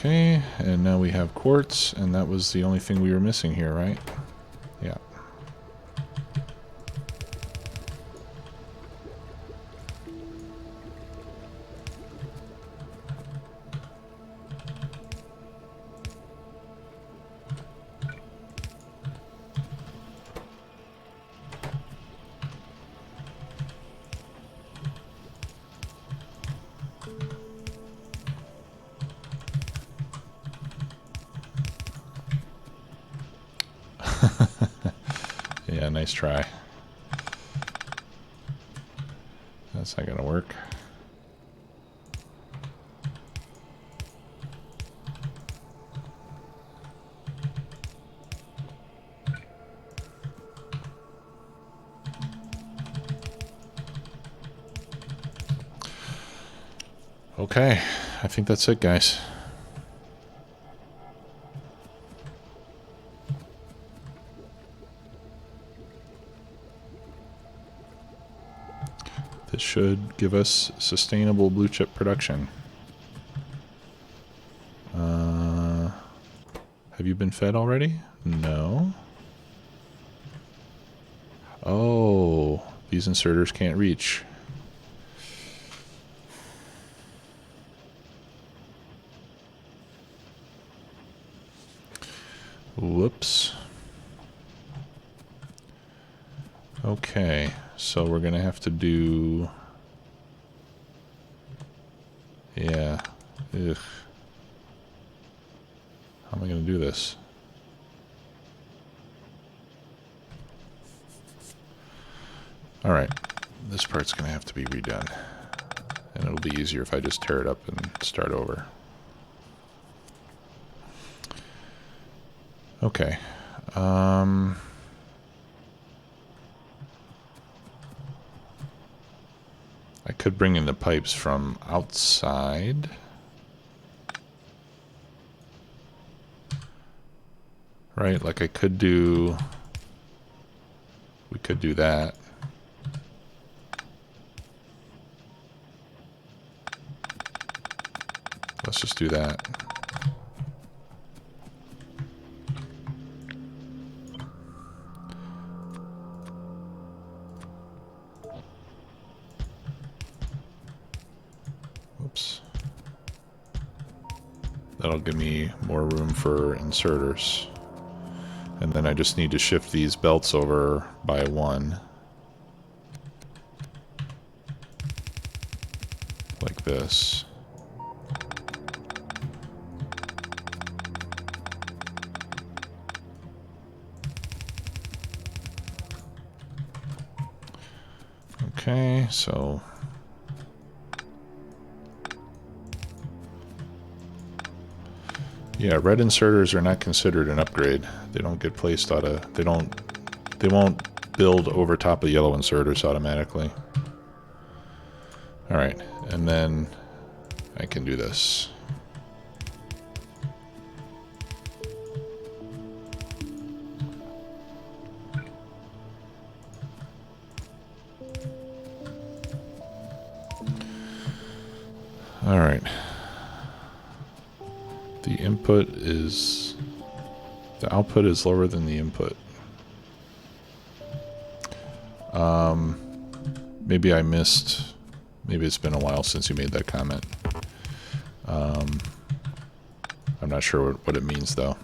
Okay, and now we have quartz, and that was the only thing we were missing here, right? Yeah. Yeah, nice try. That's not gonna work. Okay, I think that's it, guys. This should give us sustainable blue chip production. Have you been fed already? No. Oh, these inserters can't reach. Whoops. Okay, so we're gonna have to do... Yeah. Ugh. How am I gonna do this? Alright, this part's gonna have to be redone. And it'll be easier if I just tear it up and start over. Okay. I could bring in the pipes from outside. Right, like I could do... We could do that. Let's just do that. Oops. That'll give me more room for inserters. And then I just need to shift these belts over by one. Like this. Okay, so... Yeah, red inserters are not considered an upgrade. They don't get placed out of... They won't build over top of yellow inserters automatically. Alright, and then I can do this. Alright. The input is... The output is lower than the input. Maybe I missed... Maybe it's been a while since you made that comment. I'm not sure what it means, though.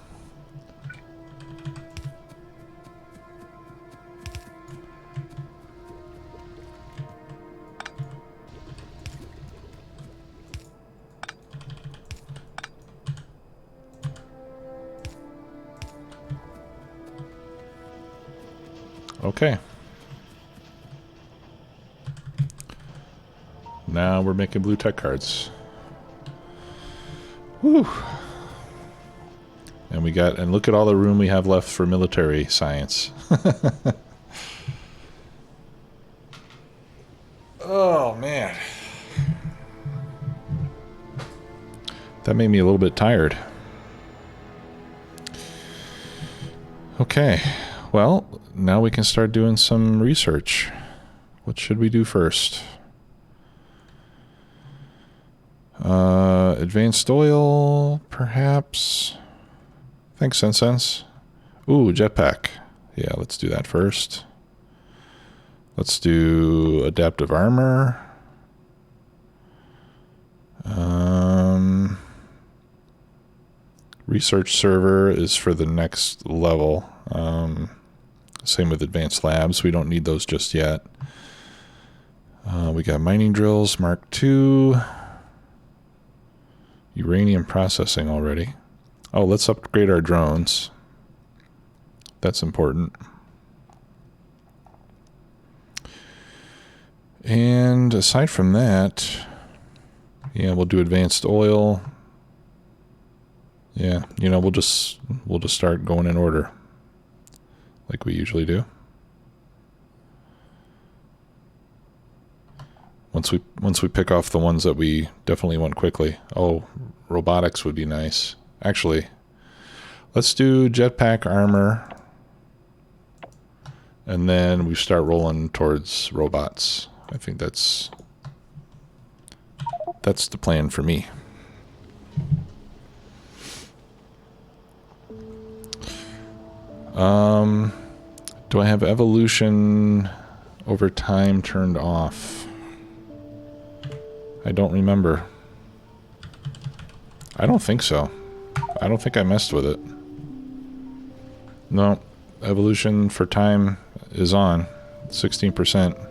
Okay. Now we're making blue tech cards. Whew. And look at all the room we have left for military science. Oh, man. That made me a little bit tired. Okay. Well, now we can start doing some research. What should we do first? Advanced oil, perhaps. Thanks, Sense. Ooh, jetpack. Yeah, let's do that first. Let's do adaptive armor. Research server is for the next level. Same with advanced labs. We don't need those just yet. We got mining drills, Mark II. Uranium processing already. Oh, let's upgrade our drones. That's important. And aside from that, yeah, we'll do advanced oil. Yeah, you know, we'll just start going in order like we usually do. Once we pick off the ones that we definitely want quickly. Oh, robotics would be nice. Actually, let's do jetpack armor. And then we start rolling towards robots. I think that's the plan for me. Do I have evolution over time turned off? I don't remember. I don't think so. I don't think I messed with it. No, evolution for time is on. 16%.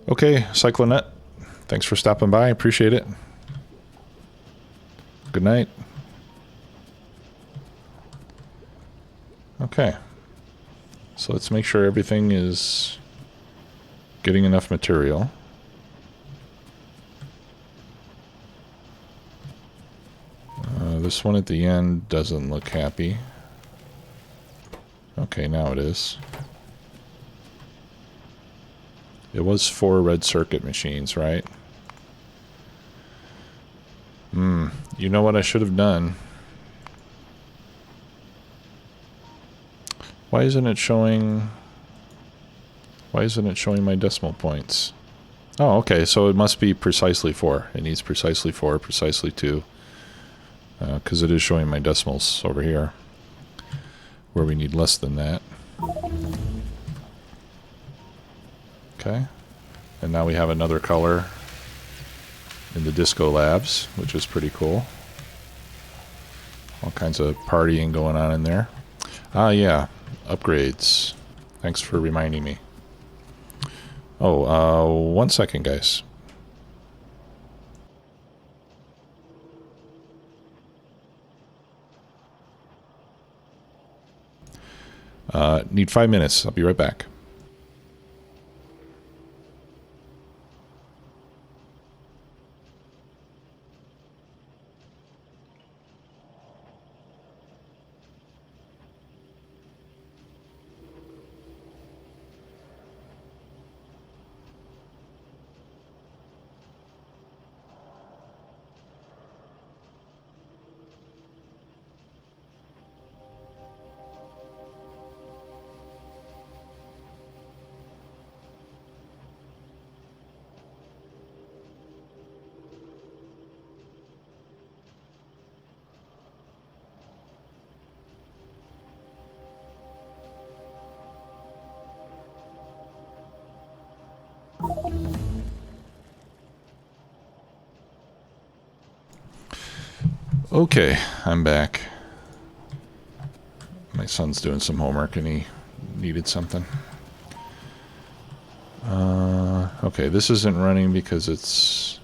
Okay, Cyclonet. Thanks for stopping by. Appreciate it. Good night. Okay. So let's make sure everything is getting enough material. This one at the end doesn't look happy. Okay, now it is. It was 4 red circuit machines, right? You know what I should have done? Why isn't it showing my decimal points? Oh, okay, so it must be precisely 4. It needs precisely 4, precisely 2. Because it is showing my decimals over here, where we need less than that. Okay, and now we have another color in the Disco Labs, which is pretty cool. All kinds of partying going on in there. Ah, yeah, upgrades. Thanks for reminding me. Oh, 1 second, guys. Need 5 minutes. I'll be right back. Okay, I'm back. My son's doing some homework and he needed something. Okay, this isn't running because it's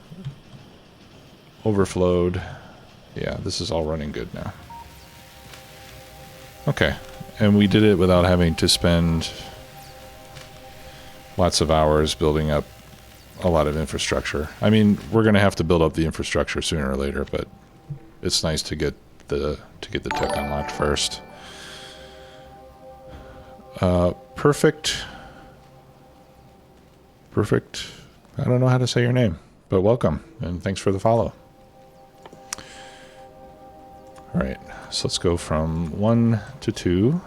overflowed. Yeah, this is all running good now. Okay, and we did it without having to spend lots of hours building up a lot of infrastructure. I mean, we're going to have to build up the infrastructure sooner or later, but it's nice to get the tech unlocked first. Perfect. I don't know how to say your name, but welcome and thanks for the follow. All right, so let's go from 1 to 2.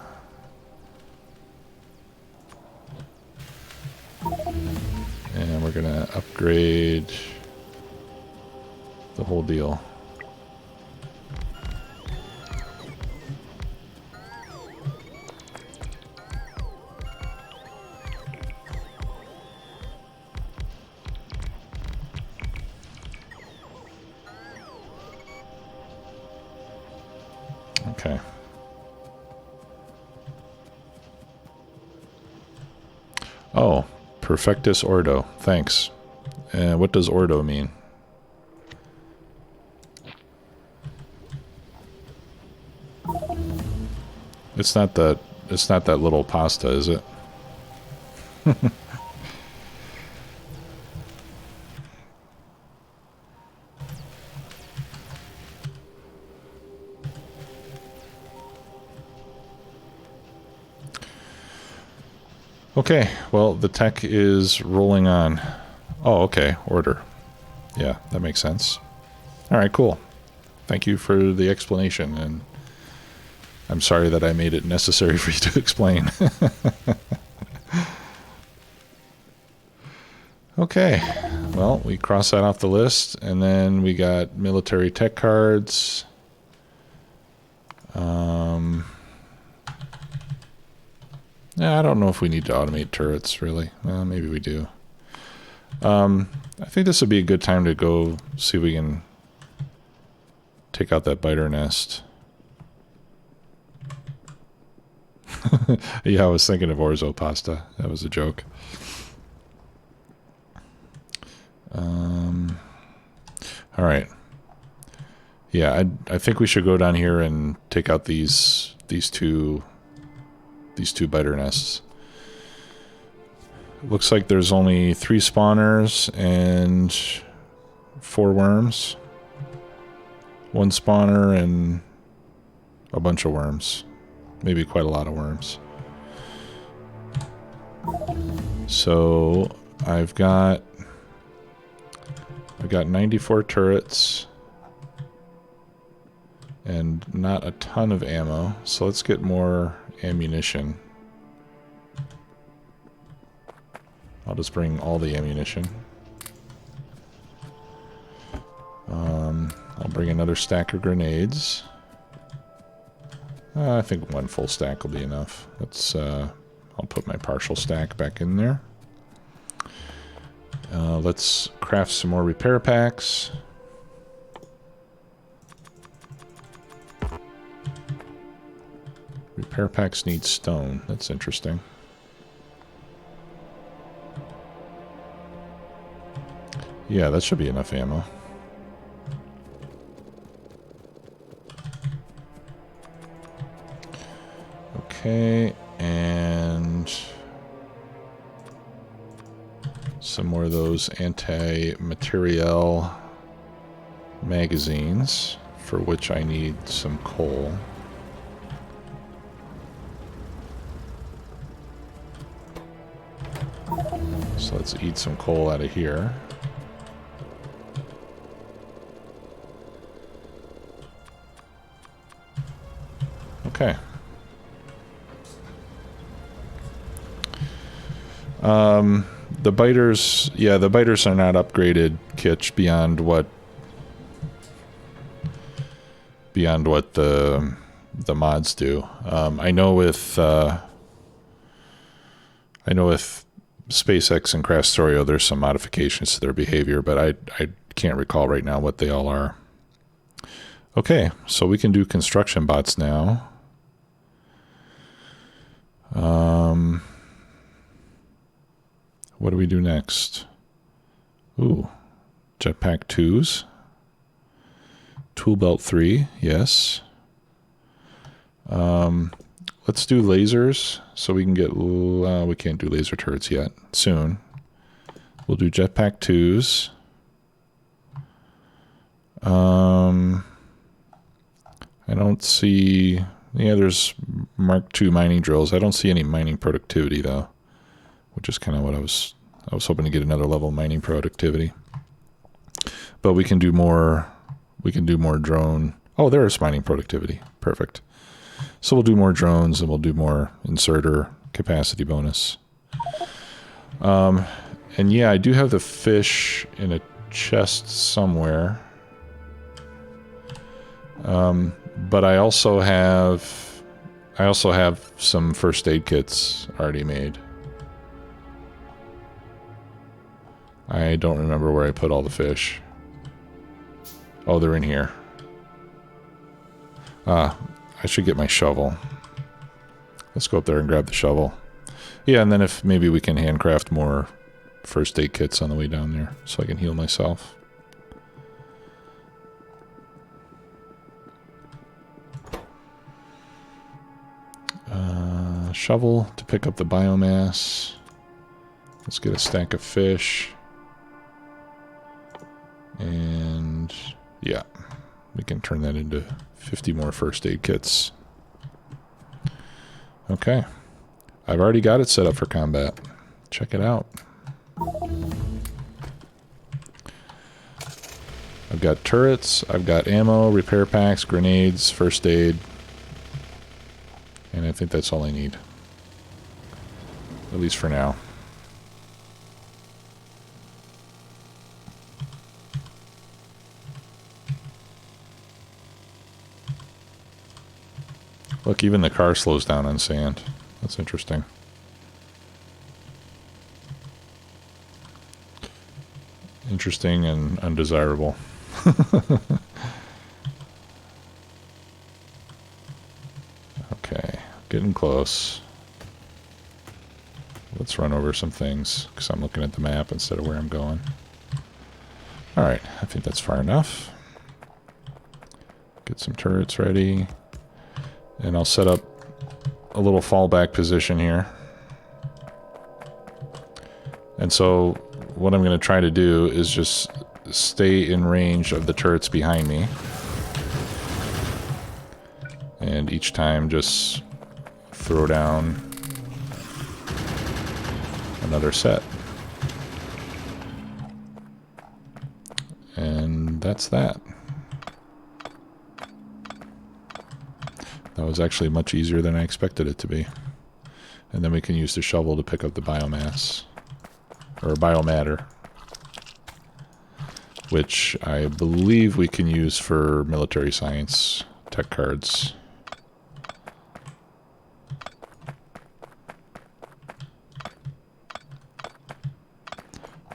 And we're gonna upgrade whole deal. Okay. Oh, Perfectus Ordo. Thanks. What does Ordo mean? It's not that little pasta, is it? Okay, well, the tech is rolling on. Oh, okay, order. Yeah, that makes sense. All right, cool. Thank you for the explanation, and I'm sorry that I made it necessary for you to explain. Okay, well, we cross that off the list, and then we got military tech cards. Yeah, I don't know if we need to automate turrets, really. Well, maybe we do. I think this would be a good time to go see if we can take out that biter nest. Yeah, I was thinking of orzo pasta. That was a joke. All right. Yeah, I think we should go down here and take out these two biter nests. Looks like there's only 3 spawners and 4 worms. 1 spawner and a bunch of worms. Maybe quite a lot of worms. So I've got 94 turrets and not a ton of ammo. So let's get more ammunition. I'll just bring all the ammunition. I'll bring another stack of grenades. I think 1 full stack will be enough. I'll put my partial stack back in there. Let's craft some more repair packs. Repair packs need stone. That's interesting. Yeah, that should be enough ammo. Okay, and some more of those anti-materiel magazines, for which I need some coal. So let's eat some coal out of here. Okay. The biters, yeah, the biters are not upgraded, Kitch, beyond what the mods do. I know with SpaceX and Craftorio, there's some modifications to their behavior, but I can't recall right now what they all are. Okay, so we can do construction bots now. What do we do next? Ooh, jetpack 2s. Tool belt 3, yes. Let's do lasers so we can get... we can't do laser turrets yet. Soon. We'll do jetpack 2s. I don't see... Yeah, there's Mark II mining drills. I don't see any mining productivity, though. Which is kind of what I was hoping to get another level of mining productivity. But we can do more... We can do more drone... Oh, there is mining productivity. Perfect. So we'll do more drones and we'll do more inserter capacity bonus. And yeah, I do have the fish in a chest somewhere. But I also have some first aid kits already made. I don't remember where I put all the fish. Oh, they're in here. I should get my shovel. Let's go up there and grab the shovel. Yeah, and then if maybe we can handcraft more first aid kits on the way down there so I can heal myself. Shovel to pick up the biomass. Let's get a stack of fish. And yeah, we can turn that into 50 more first aid kits. Okay. I've already got it set up for combat. Check it out. I've got turrets, I've got ammo, repair packs, grenades, first aid. And I think that's all I need. At least for now. Look, even the car slows down on sand. That's interesting. Interesting and undesirable. Okay, getting close. Let's run over some things, because I'm looking at the map instead of where I'm going. Alright, I think that's far enough. Get some turrets ready. And I'll set up a little fallback position here. And so what I'm going to try to do is just stay in range of the turrets behind me. And each time just throw down another set. And that's that. That was actually much easier than I expected it to be. And then we can use the shovel to pick up the biomass. Or biomatter. Which I believe we can use for military science tech cards.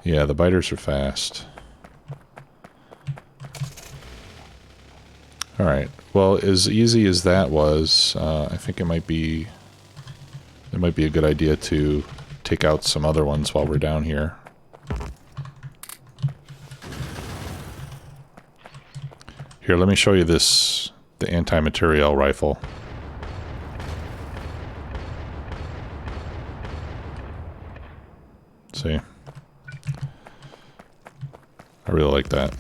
Yeah, the biters are fast. Alright, well, as easy as that was, I think it might be a good idea to take out some other ones while we're down here. Here, let me show you this, the anti-materiel rifle. See? I really like that.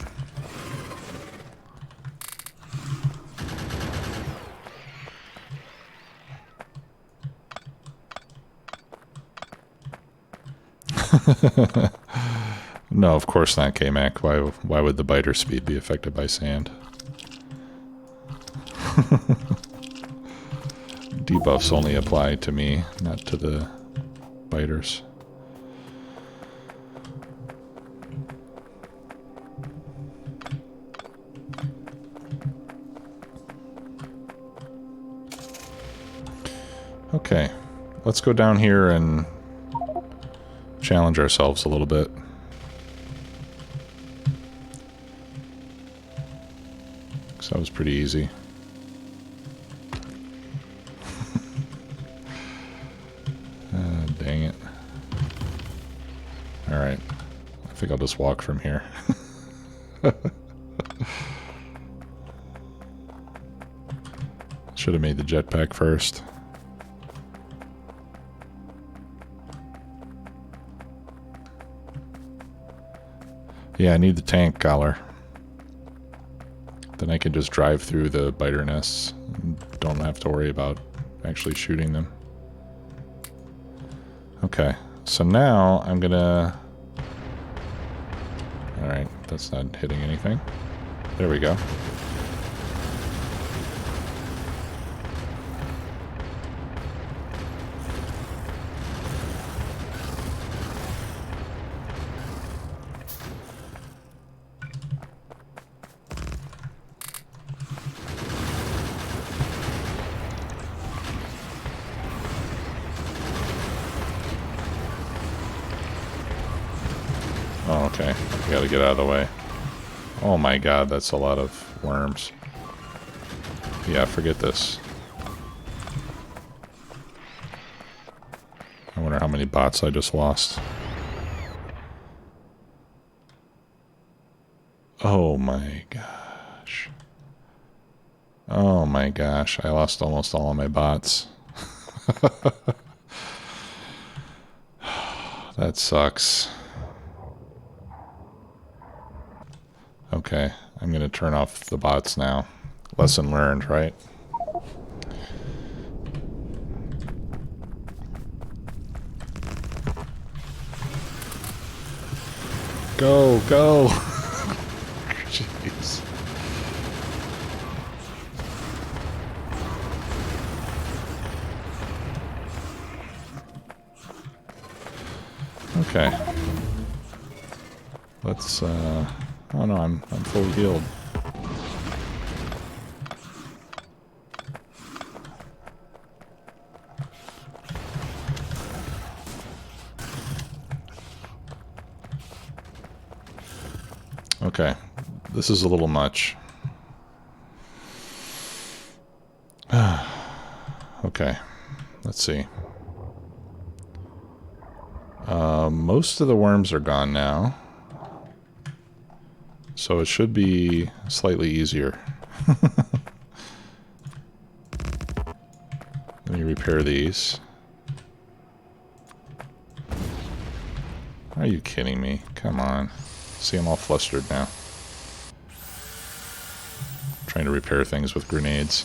No, of course not, K-Mac. Why would the biter speed be affected by sand? Debuffs only apply to me, not to the biters. Okay, let's go down here and challenge ourselves a little bit. So that was pretty easy. Dang it. Alright. I think I'll just walk from here. Should have made the jetpack first. Yeah, I need the tank collar. Then I can just drive through the biter nests and don't have to worry about actually shooting them. Okay, so now I'm gonna... Alright, that's not hitting anything. There we go. gotta get out of the way. Oh my god, that's a lot of worms. Yeah, forget this. I wonder how many bots I just lost. Oh my gosh. Oh my gosh, I lost almost all of my bots. That sucks. Okay, I'm gonna turn off the bots now. Lesson learned, right? Go, go! Jeez. Okay. Let's, oh no, I'm fully healed. Okay. This is a little much. Okay. Let's see. Most of the worms are gone now. So it should be slightly easier. Let me repair these. Are you kidding me? Come on. See, I'm all flustered now. Trying to repair things with grenades.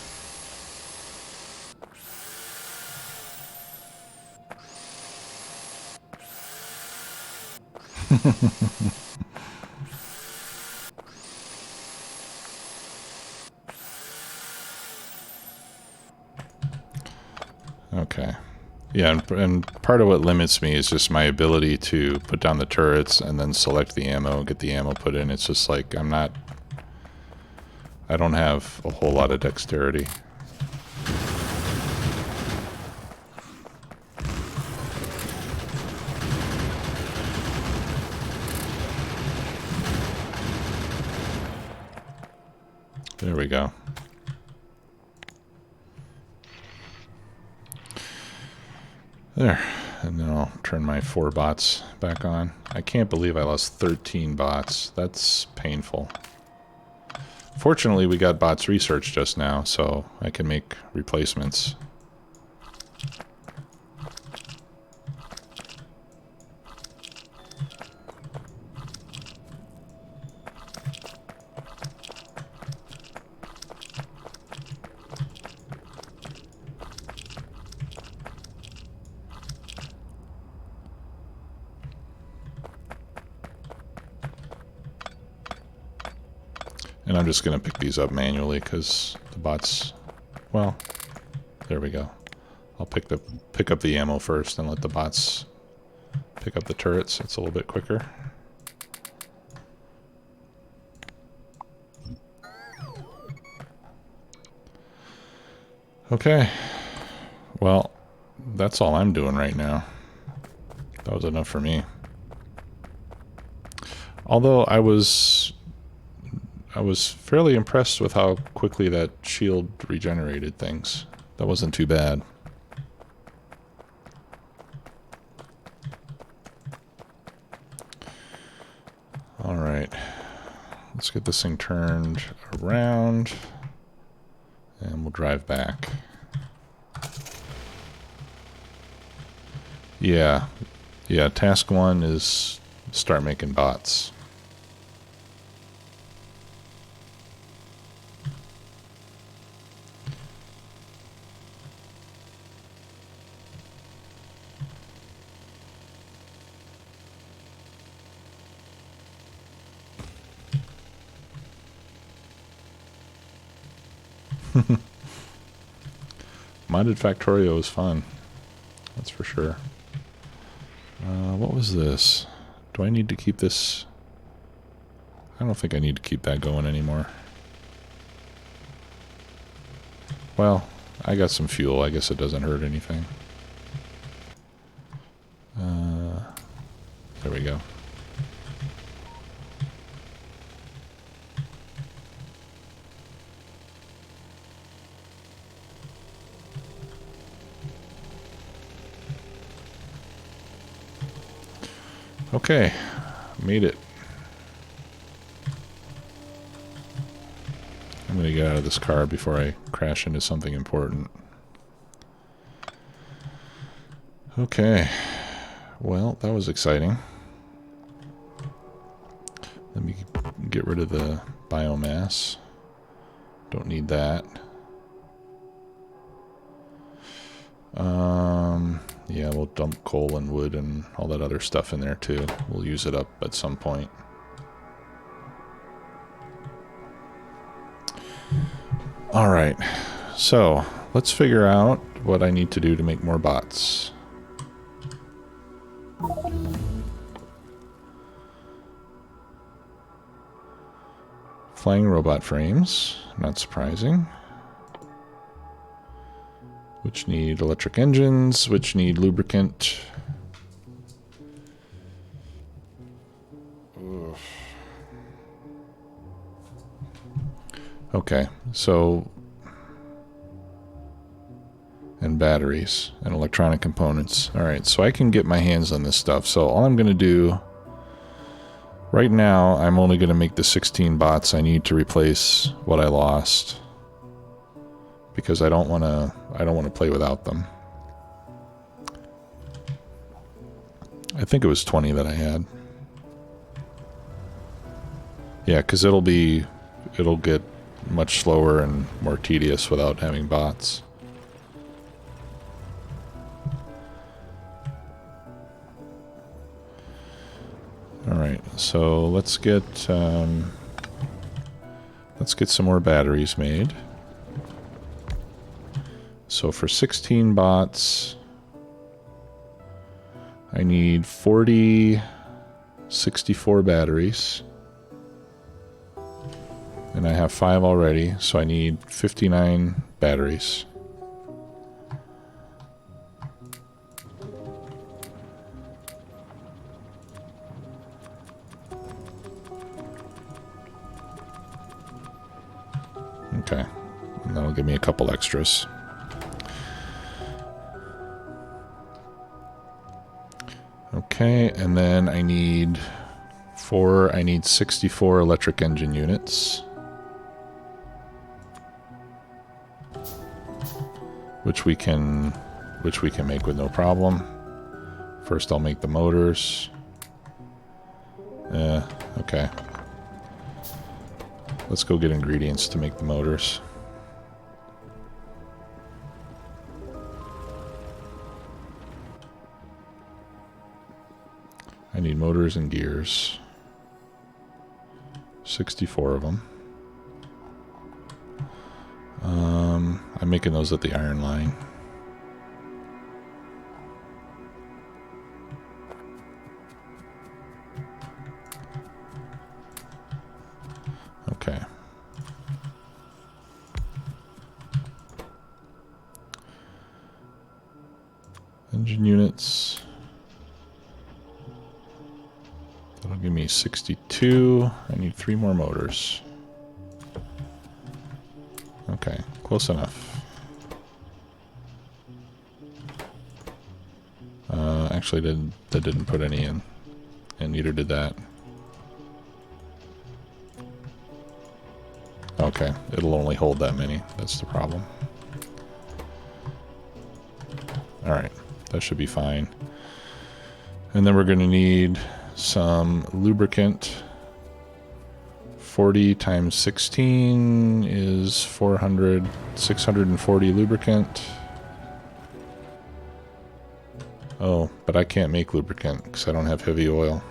Okay. Yeah, and part of what limits me is just my ability to put down the turrets and then select the ammo, get the ammo put in. It's just like I don't have a whole lot of dexterity. There we go. There. And then I'll turn my 4 bots back on. I can't believe I lost 13 bots. That's painful. Fortunately, we got bots research just now, so I can make replacements. And I'm just going to pick these up manually because the bots, well, there we go. I'll pick up the ammo first and let the bots pick up the turrets. It's a little bit quicker. Okay. Well, that's all I'm doing right now. That was enough for me. Although I was fairly impressed with how quickly that shield regenerated things. That wasn't too bad. Alright. Let's get this thing turned around. And we'll drive back. Yeah. Yeah, task 1 is start making bots. Modded Factorio is fun. That's for sure. What was this? Do I need to keep this? I don't think I need to keep that going anymore. Well, I got some fuel. I guess it doesn't hurt anything. There we go. Okay, made it. I'm gonna get out of this car before I crash into something important. Okay, well, that was exciting. Let me get rid of the biomass. Don't need that. Yeah, we'll dump coal and wood and all that other stuff in there too. We'll use it up at some point. Alright, so let's figure out what I need to do to make more bots. Flying robot frames, not surprising. Which need electric engines, which need lubricant. Ugh. Okay, so... and batteries and electronic components. Alright, so I can get my hands on this stuff. So all I'm going to do... right now, I'm only going to make the 16 bots I need to replace what I lost. Because I don't want to play without them. I think it was 20 that I had. Yeah, because it'll get much slower and more tedious without having bots. Alright, so let's get some more batteries made. So for 16 bots, I need 40 64 batteries. And I have 5 already, so I need 59 batteries. Okay, and that'll give me a couple extras. Okay, and then I need 64 electric engine units. Which we can make with no problem. First I'll make the motors. Okay. Let's go get ingredients to make the motors. I need motors and gears. 64 of them. I'm making those at the iron line. Okay. Engine units. That'll give me 62. I need 3 more motors. Okay, close enough. Actually, that didn't put any in, and neither did that. Okay, it'll only hold that many. That's the problem. Alright, that should be fine. And then we're going to need some lubricant. 40 times 16 is 400, 640 lubricant. Oh, but I can't make lubricant because I don't have heavy oil.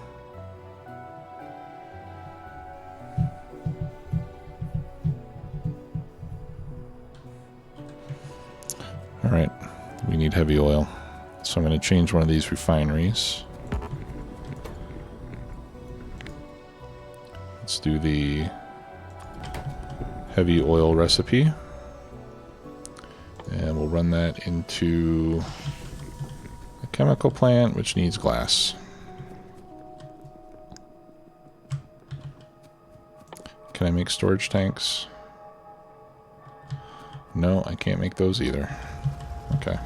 Alright, we need heavy oil. So I'm going to change one of these refineries. Let's do the heavy oil recipe. And we'll run that into a chemical plant, which needs glass. Can I make storage tanks? No, I can't make those either. Okay.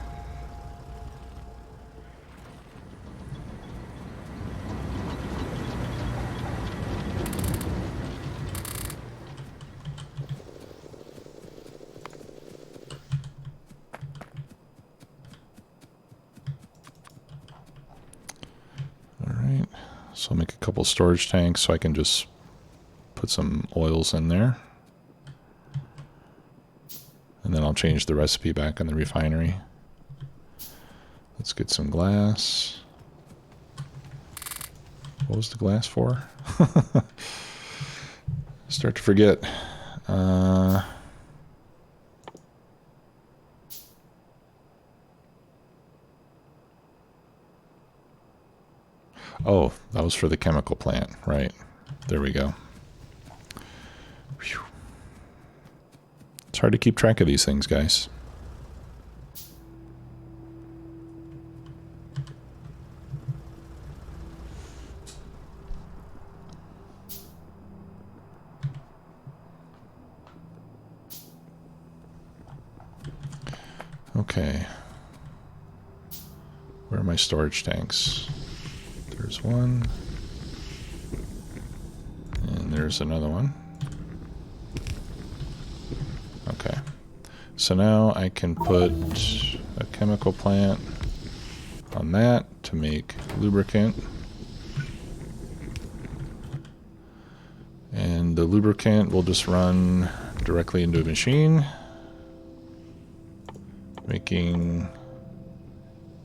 So I'll make a couple storage tanks so I can just put some oils in there. And then I'll change the recipe back in the refinery. Let's get some glass. What was the glass for? Start to forget. Oh, that was for the chemical plant, right. There we go. Whew. It's hard to keep track of these things, guys. Okay. Where are my storage tanks? There's one. And there's another one. Okay. So now I can put a chemical plant on that to make lubricant. And the lubricant will just run directly into a machine, making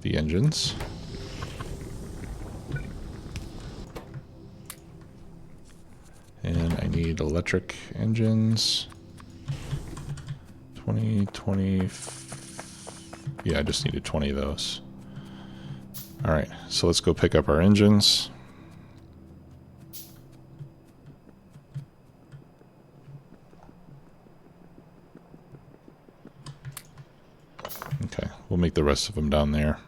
the engines. And I need electric engines. 20. Yeah, I just needed 20 of those. Alright, so let's go pick up our engines. Okay, we'll make the rest of them down there.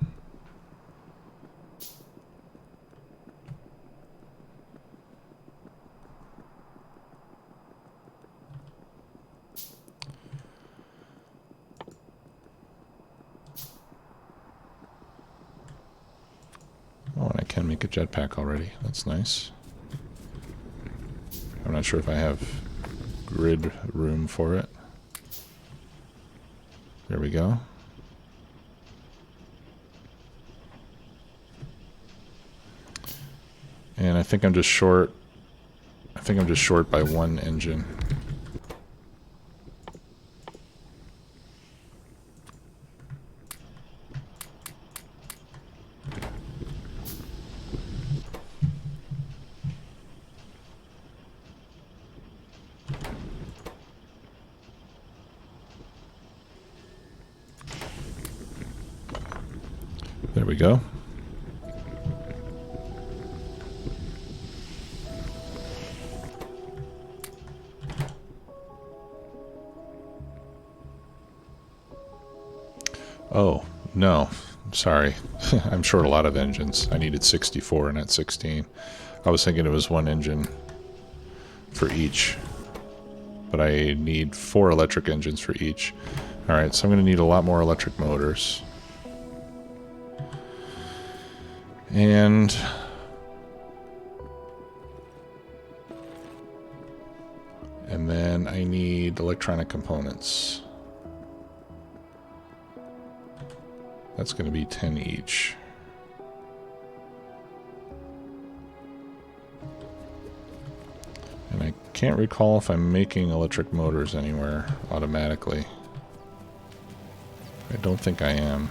Oh, and I can make a jetpack already. That's nice. I'm not sure if I have grid room for it. There we go. And I think I'm just short. I think I'm just short by one engine. There we go. Oh, no. Sorry. I'm short a lot of engines. I needed 64 and not 16. I was thinking it was one engine for each. But I need 4 electric engines for each. Alright, so I'm going to need a lot more electric motors. And then I need electronic components. That's going to be 10 each. And I can't recall if I'm making electric motors anywhere automatically. I don't think I am.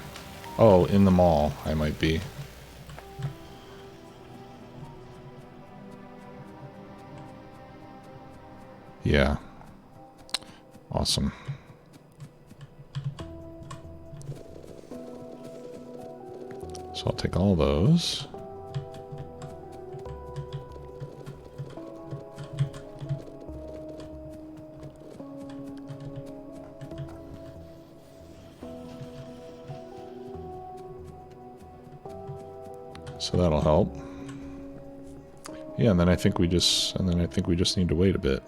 Oh, in the mall I might be. Yeah. Awesome. So I'll take all those. So that'll help. Yeah, and then I think we just need to wait a bit.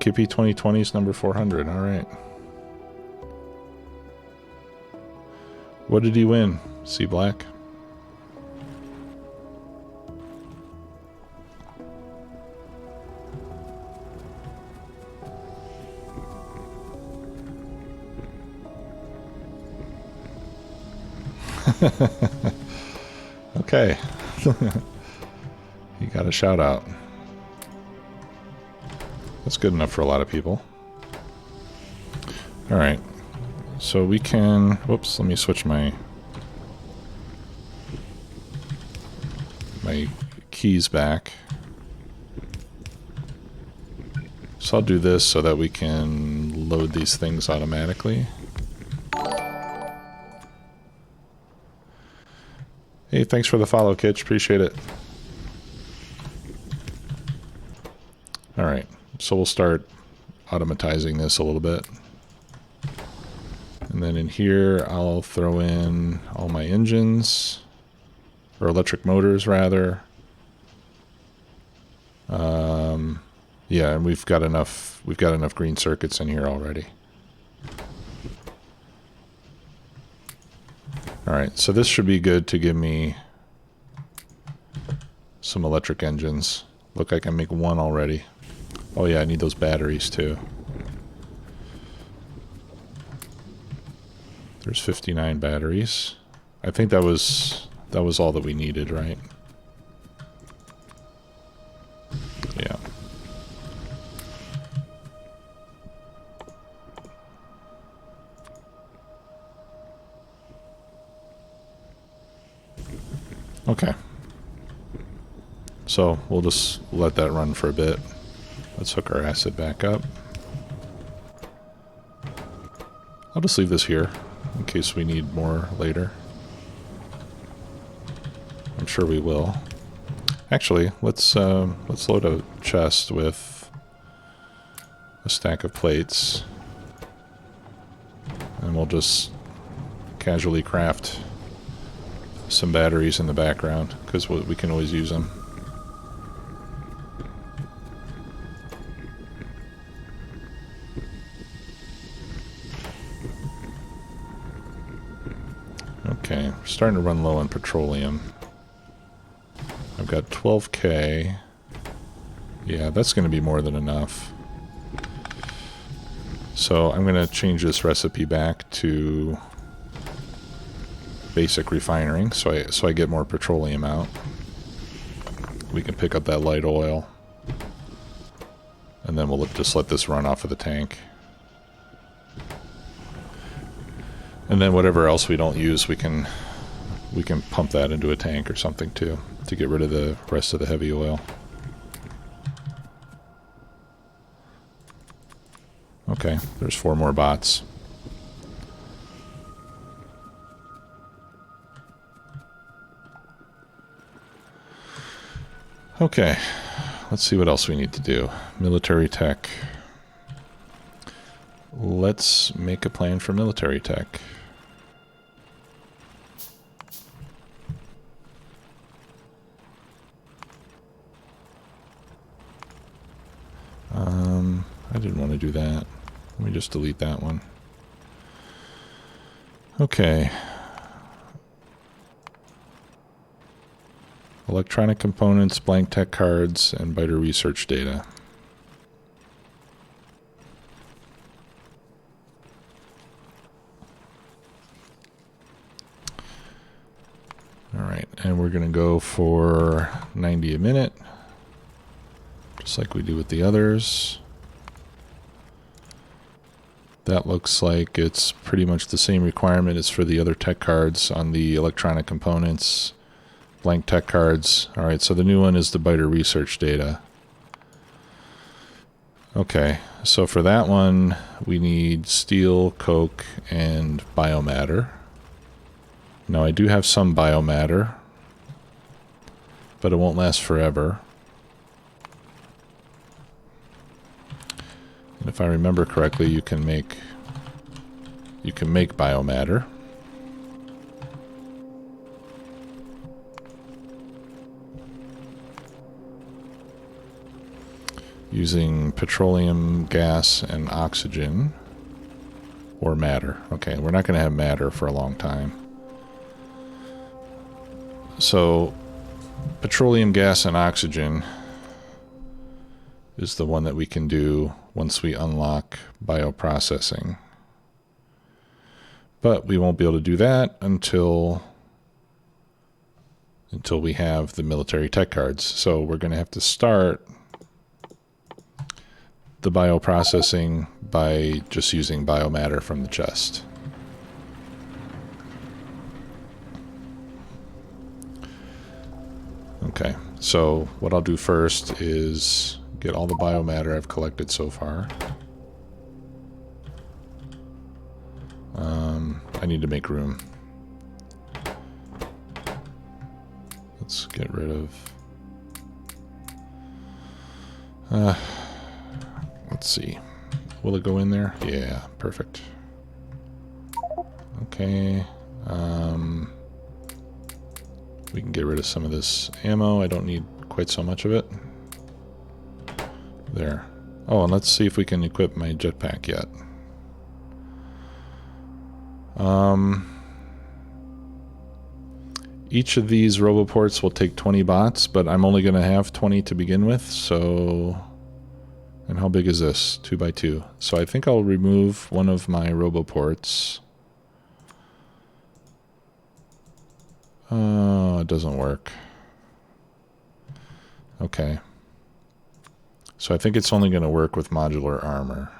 Kippy 2020 is number 400. All right. What did he win? C Black. Okay. You got a shout out. That's good enough for a lot of people. Alright. So we can... Whoops, let me switch my keys back. So I'll do this so that we can load these things automatically. Hey, thanks for the follow, Kitch. Appreciate it. Alright, so we'll start automatizing this a little bit. And then in here, I'll throw in all my engines, or electric motors, rather. Yeah, and we've got enough green circuits in here already. Alright, so this should be good to give me some electric engines. Look, I can make one already. Oh yeah, I need those batteries too. There's 59 batteries. I think that was all that we needed, right? Yeah. Okay. So we'll just let that run for a bit. Let's hook our acid back up. I'll just leave this here in case we need more later. I'm sure we will. Actually, let's load a chest with a stack of plates, and we'll just casually craft some batteries in the background because we can always use them. Okay, we're starting to run low on petroleum. I've got 12K. Yeah, that's going to be more than enough. So I'm going to change this recipe back to basic refining, so I get more petroleum out. We can pick up that light oil, and then we'll just let this run off of the tank. And then whatever else we don't use, we can pump that into a tank or something too, to get rid of the rest of the heavy oil. Okay, there's 4 more bots. Okay, let's see what else we need to do. Military tech. Let's make a plan for military tech. I didn't want to do that. Let me just delete that one. Okay. Electronic components, blank tech cards, and biter research data. Alright, and we're going to go for 90 a minute, just like we do with the others. That looks like it's pretty much the same requirement as for the other tech cards on the electronic components. Blank tech cards. Alright, so the new one is the biter research data. Okay, so for that one, we need steel, coke, and biomatter. Now I do have some biomatter, but it won't last forever. And if I remember correctly, you can make biomatter. Using petroleum gas and oxygen, or matter. Okay, we're not going to have matter for a long time. So, petroleum gas and oxygen is the one that we can do once we unlock bioprocessing. But we won't be able to do that until until we have the military tech cards. So we're going to have to start the bioprocessing by just using biomatter from the chest. Okay, so what I'll do first is get all the biomatter I've collected so far. I need to make room. Let's get rid of... let's see. Will it go in there? Yeah, perfect. Okay. We can get rid of some of this ammo. I don't need quite so much of it. There. Oh, and let's see if we can equip my jetpack yet. Each of these roboports will take 20 bots, but I'm only going to have 20 to begin with, so... And how big is this? 2 by 2. So I think I'll remove one of my roboports. It doesn't work. Okay. So I think it's only going to work with modular armor.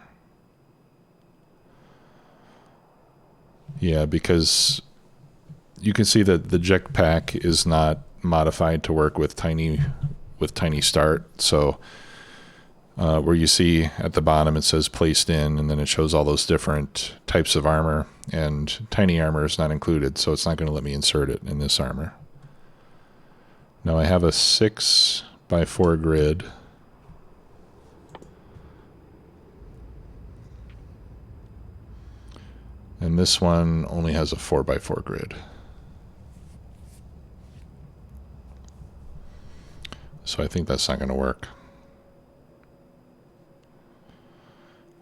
Yeah, because you can see that the jetpack is not modified to work with tiny start. So where you see at the bottom it says placed in, and then it shows all those different types of armor, and tiny armor is not included, so it's not going to let me insert it in this armor. Now I have a 6 by 4 grid. And this one only has a 4 by 4 grid. So I think that's not going to work.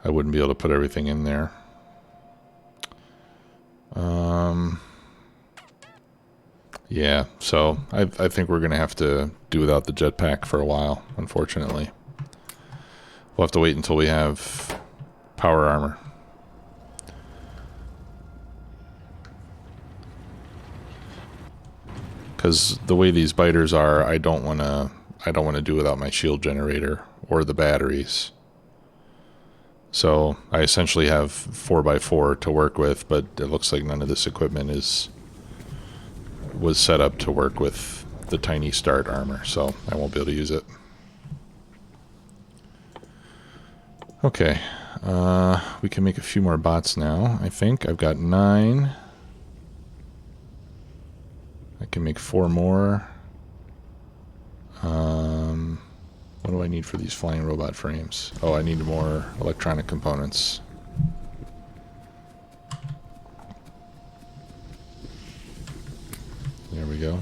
I wouldn't be able to put everything in there. Yeah, so I think we're going to have to do without the jetpack for a while, unfortunately. We'll have to wait until we have power armor. Because the way these biters are, I don't want to do without my shield generator or the batteries. So I essentially have 4 by 4 to work with, but it looks like none of this equipment was set up to work with the tiny start armor, so I won't be able to use it. Okay, we can make a few more bots now, I think. I've got 9. I can make 4 more. What do I need for these flying robot frames? Oh, I need more electronic components. There we go.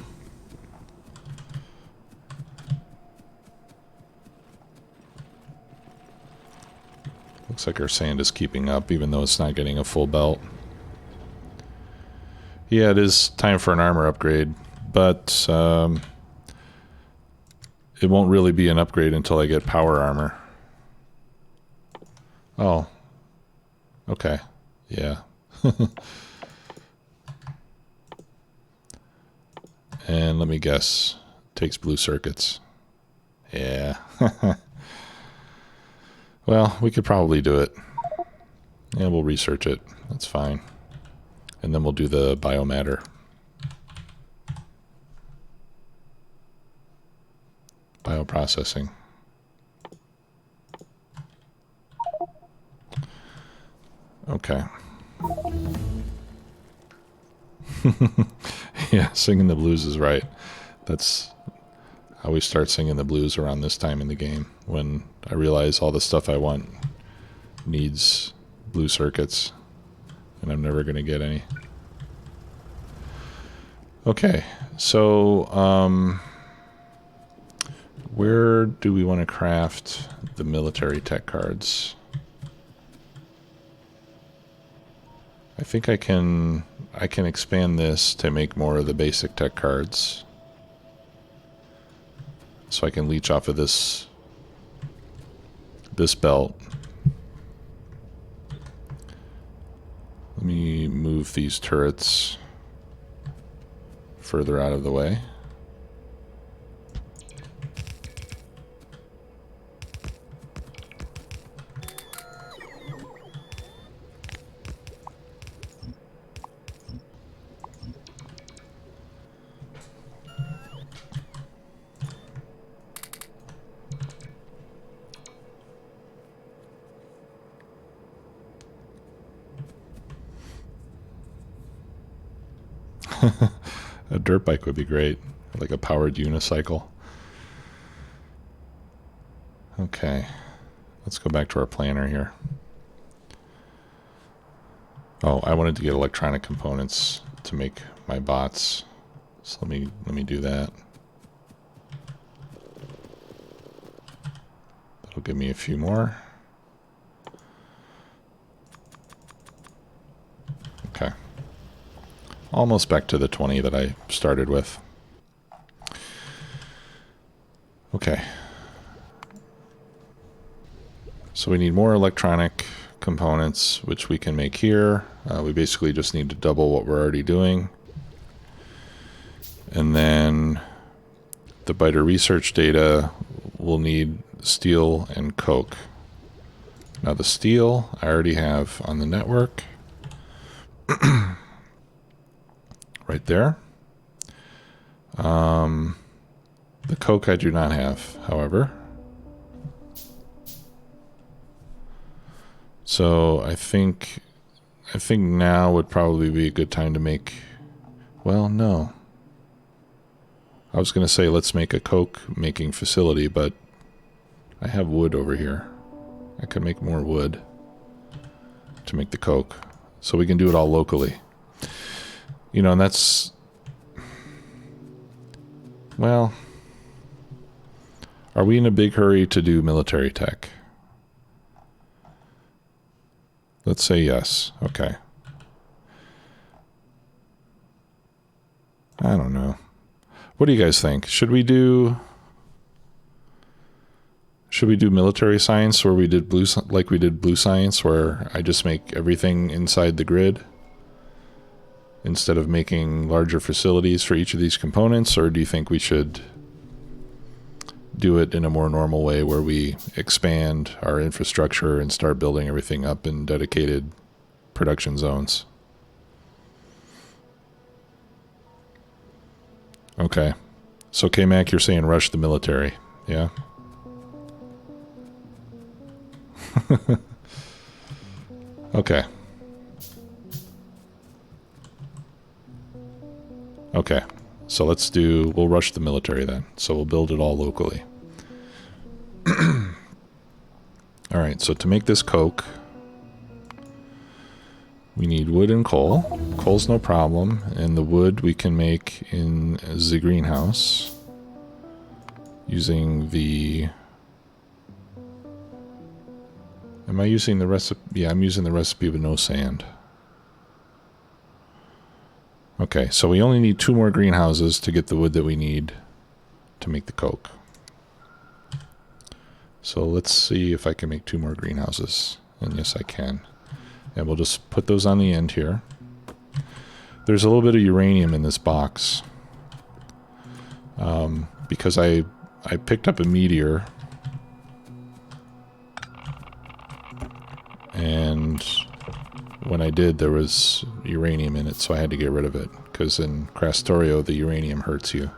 Looks like our sand is keeping up, even though it's not getting a full belt. Yeah, it is time for an armor upgrade, but it won't really be an upgrade until I get power armor. Oh. Okay. Yeah. And let me guess. Takes blue circuits. Yeah. Well, we could probably do it. Yeah, we'll research it. That's fine. And then we'll do the biomatter. Bioprocessing. Okay. Yeah, singing the blues is right. That's... I always start singing the blues around this time in the game, when I realize all the stuff I want needs blue circuits, and I'm never going to get any. Okay, so where do we want to craft the military tech cards? I think I can expand this to make more of the basic tech cards. So I can leech off of this belt. Let me move these turrets further out of the way. A dirt bike would be great, like a powered unicycle. Okay, let's go back to our planner here. Oh, I wanted to get electronic components to make my bots. So let me do that. That'll give me a few more. Okay. Almost back to the 20 that I started with. Okay. So we need more electronic components, which we can make here. We basically just need to double what we're already doing. And then the biter research data will need steel and coke. Now the steel I already have on the network. Right there. The coke I do not have, however. So I think now would probably be a good time to make, well, no. I was going to say let's make a coke making facility, but I have wood over here. I could make more wood to make the coke. So we can do it all locally. You know, and that's, well, are we in a big hurry to do military tech? Let's say yes. Okay. I don't know. What do you guys think? Should we do military science where we did blue science, where I just make everything inside the grid instead of making larger facilities for each of these components? Or do you think we should do it in a more normal way where we expand our infrastructure and start building everything up in dedicated production zones? Okay. So K-Mac, you're saying rush the military, yeah? Okay. Okay. So we'll rush the military then. So we'll build it all locally. All right, so to make this coke, we need wood and coal. Coal's no problem, and the wood we can make in the greenhouse using the... Am I using the recipe? Yeah, I'm using the recipe with no sand. Okay, so we only need 2 more greenhouses to get the wood that we need to make the coke. So let's see if I can make 2 more greenhouses. And yes, I can. And we'll just put those on the end here. There's a little bit of uranium in this box. Because I picked up a meteor. And when I did, there was uranium in it, so I had to get rid of it. Because in Factorio, the uranium hurts you.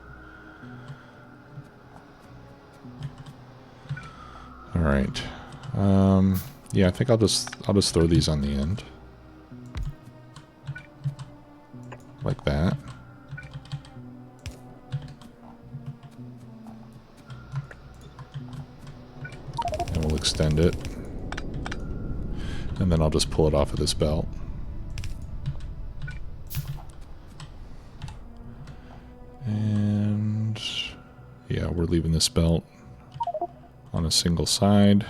All right. Yeah, I think I'll just throw these on the end. Like that. And we'll extend it. And then I'll just pull it off of this belt. And yeah, we're leaving this belt on a single side.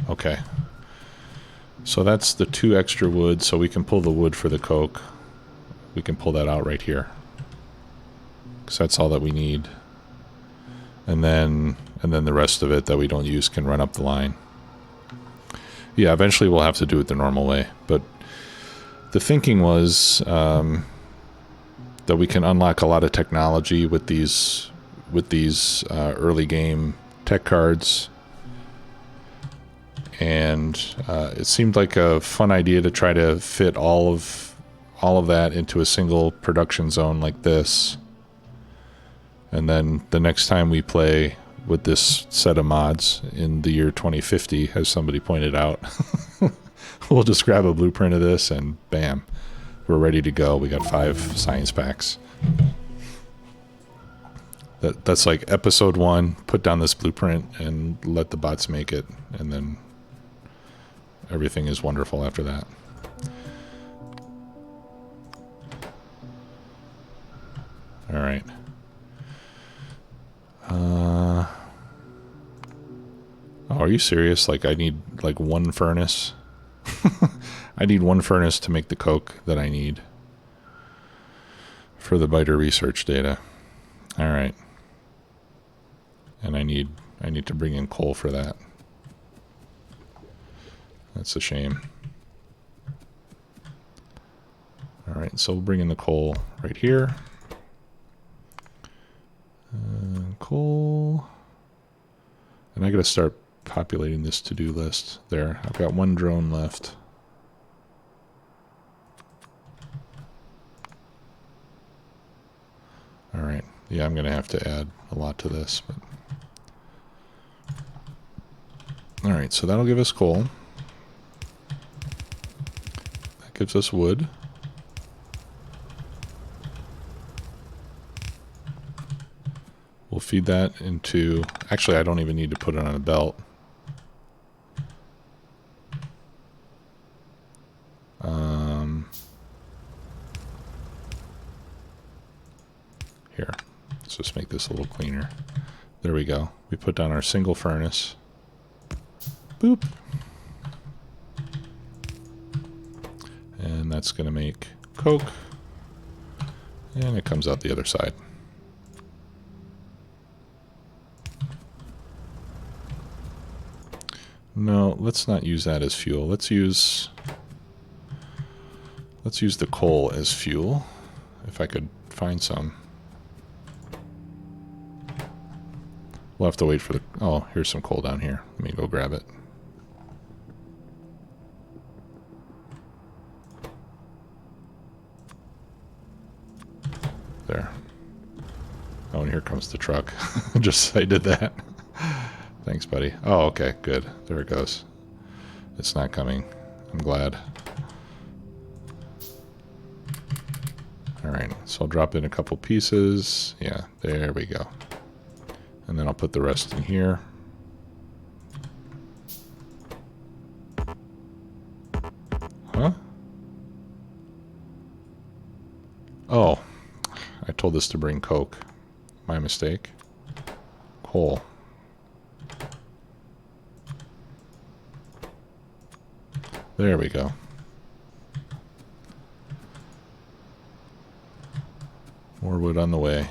Okay. So that's the 2 extra wood, so we can pull the wood for the coke. We can pull that out right here. Because that's all that we need. And then the rest of it that we don't use can run up the line. Yeah, eventually we'll have to do it the normal way. But the thinking was that we can unlock a lot of technology with these early game tech cards. And it seemed like a fun idea to try to fit all of that into a single production zone like this, And then the next time we play with this set of mods in the year 2050, as somebody pointed out, we'll just grab a blueprint of this and bam, we're ready to go. We got 5 science packs. That's like episode 1, put down this blueprint and let the bots make it, and then everything is wonderful after that. All right. Oh, are you serious? Like, I need like 1 furnace? I need 1 furnace to make the coke that I need for the biter research data. All right. And I need to bring in coal for that. That's a shame. All right, so we'll bring in the coal right here. Coal. And I gotta start populating this to-do list. There, I've got 1 drone left. All right, yeah, I'm gonna have to add a lot to this, but. All right, so that'll give us coal. That gives us wood. We'll feed that into... Actually, I don't even need to put it on a belt. Here, let's just make this a little cleaner. There we go. We put down our single furnace. Boop. And that's going to make coke. And it comes out the other side. No, let's not use that as fuel. Let's use the coal as fuel, if I could find some. We'll have to wait for the... Oh, here's some coal down here. Let me go grab it. There. Oh, and here comes the truck. Just I did that. Thanks, buddy. Oh, okay, good. There it goes. It's not coming. I'm glad. All right, so I'll drop in a couple pieces. Yeah, there we go. And then I'll put the rest in here. Huh? Oh, I told this to bring coke. My mistake. Coal. There we go. More wood on the way.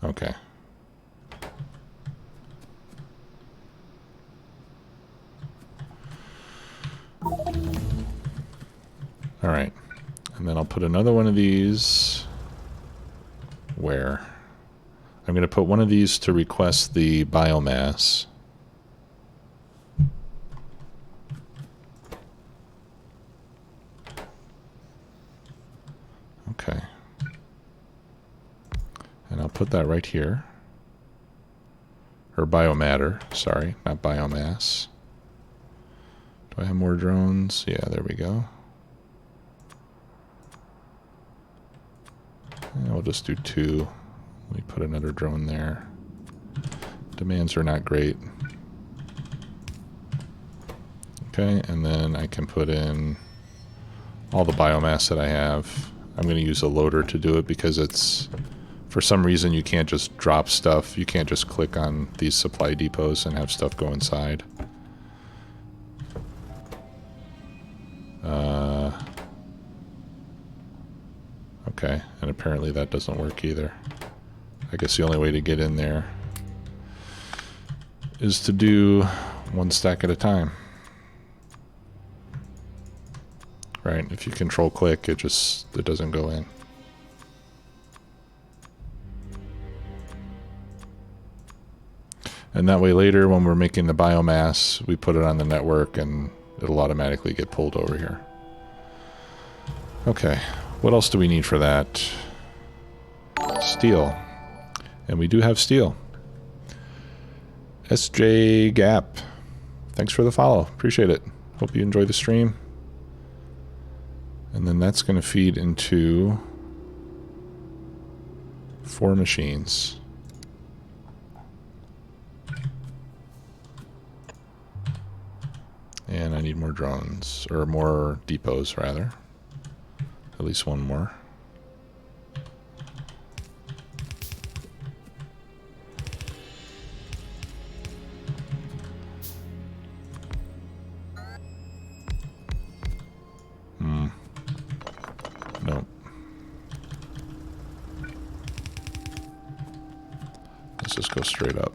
Okay. All right. And then I'll put another one of these. Where? I'm going to put one of these to request the biomass. Okay. And I'll put that right here. Or biomatter, sorry, not biomass. Do I have more drones? Yeah, there we go. And we'll just do 2. Let me put another drone there. Demands are not great. Okay, and then I can put in all the biomass that I have. I'm going to use a loader to do it because it's, for some reason, you can't just drop stuff. You can't just click on these supply depots and have stuff go inside. Okay, and apparently that doesn't work either. I guess the only way to get in there is to do 1 stack at a time. Right, if you control click, it doesn't go in. And that way later when we're making the biomass, we put it on the network and it'll automatically get pulled over here. Okay, what else do we need for that? Steel. And we do have steel. SJ Gap. Thanks for the follow. Appreciate it. Hope you enjoy the stream. And then that's going to feed into 4 machines. And I need more drones, or more depots rather. At least one more. Nope. Let's just go straight up.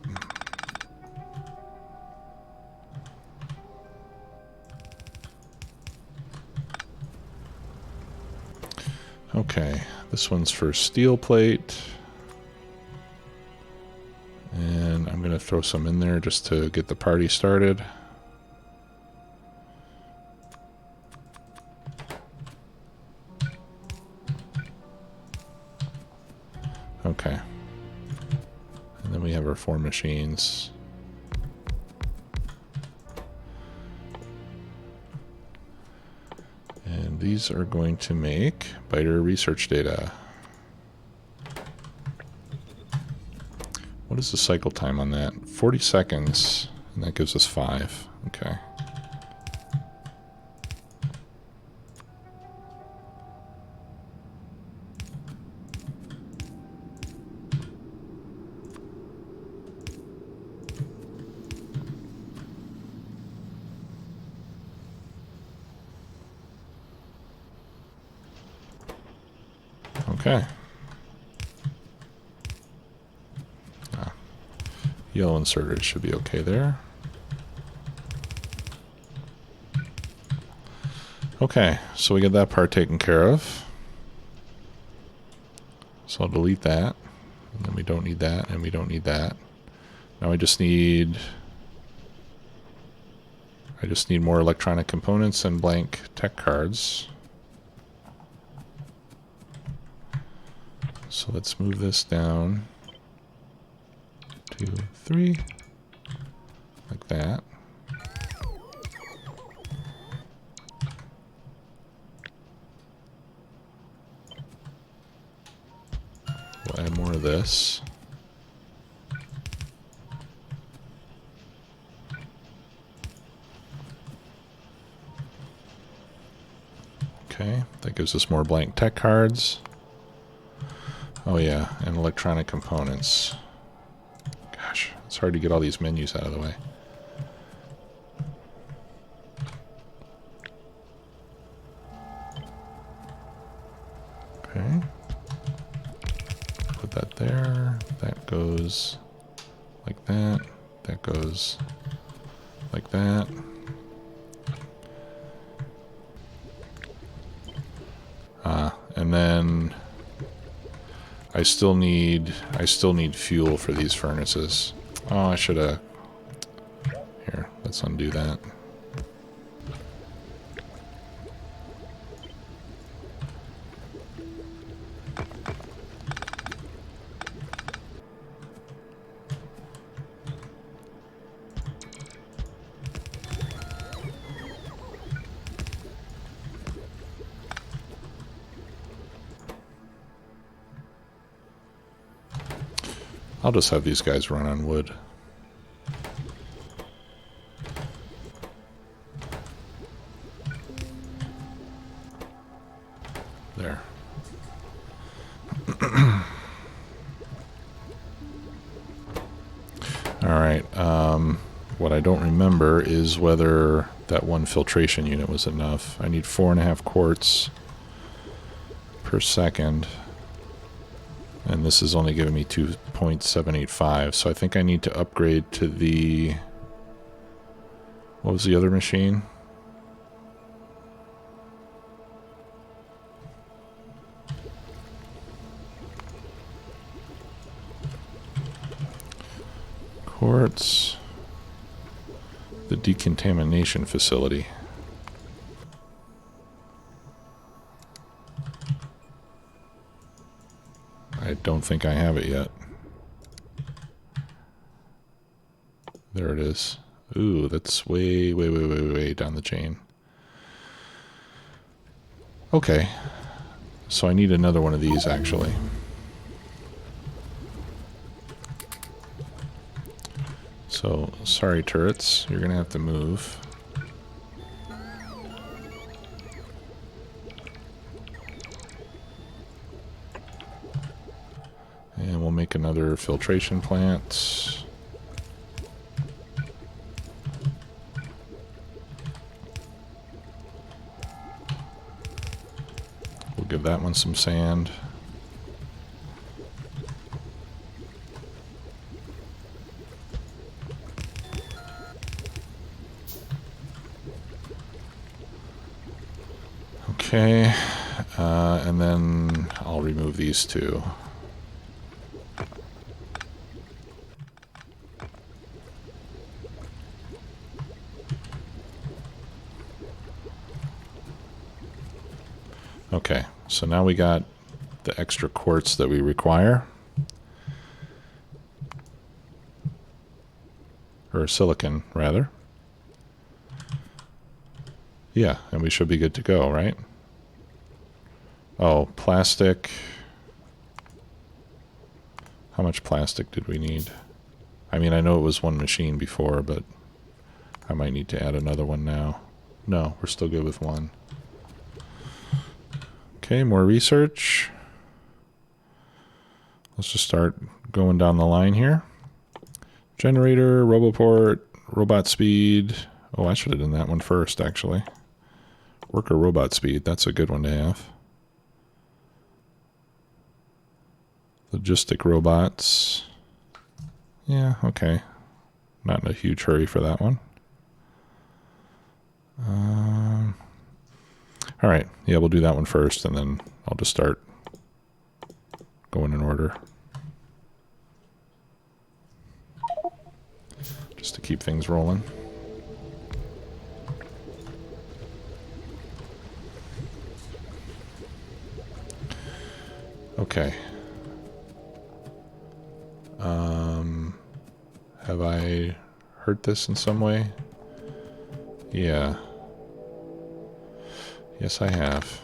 Okay, this one's for steel plate. And I'm going to throw some in there just to get the party started. Okay. And then we have our 4 machines. And these are going to make biter research data. What is the cycle time on that? 40 seconds, and that gives us 5. Okay. Okay. Yellow inserters should be okay there. Okay, so we get that part taken care of. So I'll delete that. And then we don't need that, and we don't need that. Now I just need more electronic components and blank tech cards. So let's move this down. 2, 3, like that. We'll add more of this. Okay, that gives us more blank tech cards. Oh yeah, and electronic components. Gosh, it's hard to get all these menus out of the way. Okay. Put that there. That goes like that. That goes like that. And then I still need fuel for these furnaces. Oh, I should have. Here, let's undo that. I'll just have these guys run on wood. There. Alright, what I don't remember is whether that one filtration unit was enough. I need 4.5 quarts per second. And this is only giving me 2.785, so I think I need to upgrade to the... What was the other machine? Quartz. The decontamination facility. I don't think I have it yet. There it is. Ooh, that's way, way, way, way, way down the chain. Okay. So I need another one of these, actually. So, sorry turrets, you're going to have to move. And we'll make another filtration plant. We'll give that one some sand. Okay, and then I'll remove these two. Okay, so now we got the extra quartz that we require. Or silicon, rather. Yeah, and we should be good to go, right? Oh, plastic. How much plastic did we need? I mean, I know it was one machine before, but I might need to add another one now. No, we're still good with one. Okay, more research. Let's just start going down the line here. Generator, Roboport, robot speed. Oh, I should have done that one first, actually. Worker robot speed, that's a good one to have. Logistic robots. Yeah, okay. Not in a huge hurry for that one. All right, yeah, we'll do that one first, and then I'll just start going in order. Just to keep things rolling. Okay. Have I hurt this in some way? Yeah. Yes, I have.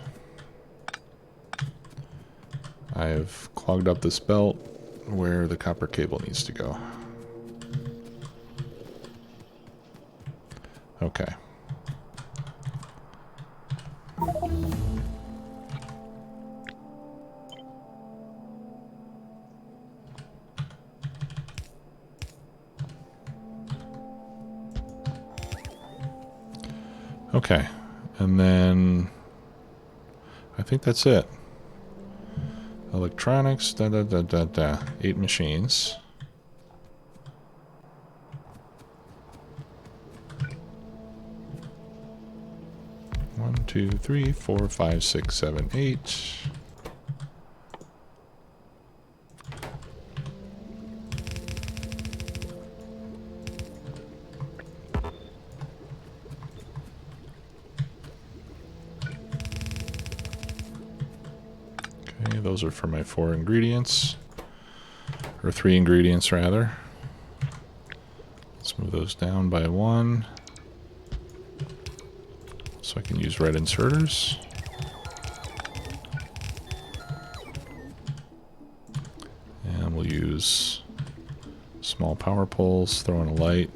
I've clogged up this belt where the copper cable needs to go. Okay. Okay, and then I think that's it. Electronics, 8 machines. One, 2, 3, 4, 5, 6, 7, 8. Okay, those are for my 4 ingredients, or 3 ingredients rather. Let's move those down by 1. So I can use red inserters. And we'll use small power poles, throw in a light.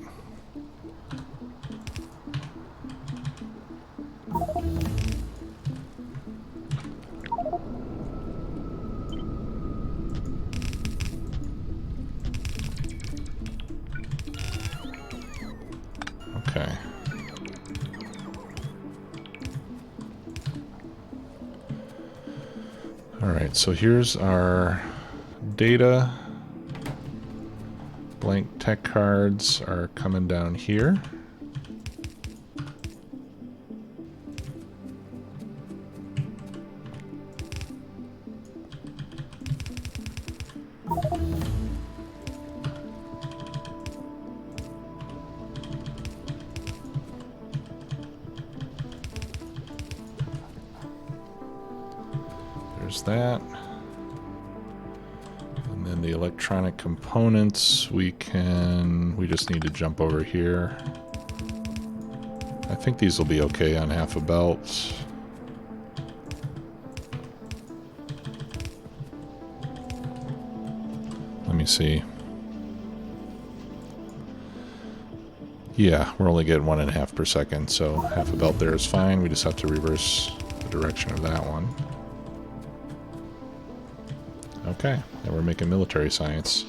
Okay. Alright, so here's our data. Blank tech cards are coming down here. There's that. the electronic components, we just need to jump over here. I think these will be okay on half a belt. Let me see. Yeah, we're only getting 1.5 per second, so half a belt there is fine. We just have to reverse the direction of that one. Okay, now we're making military science.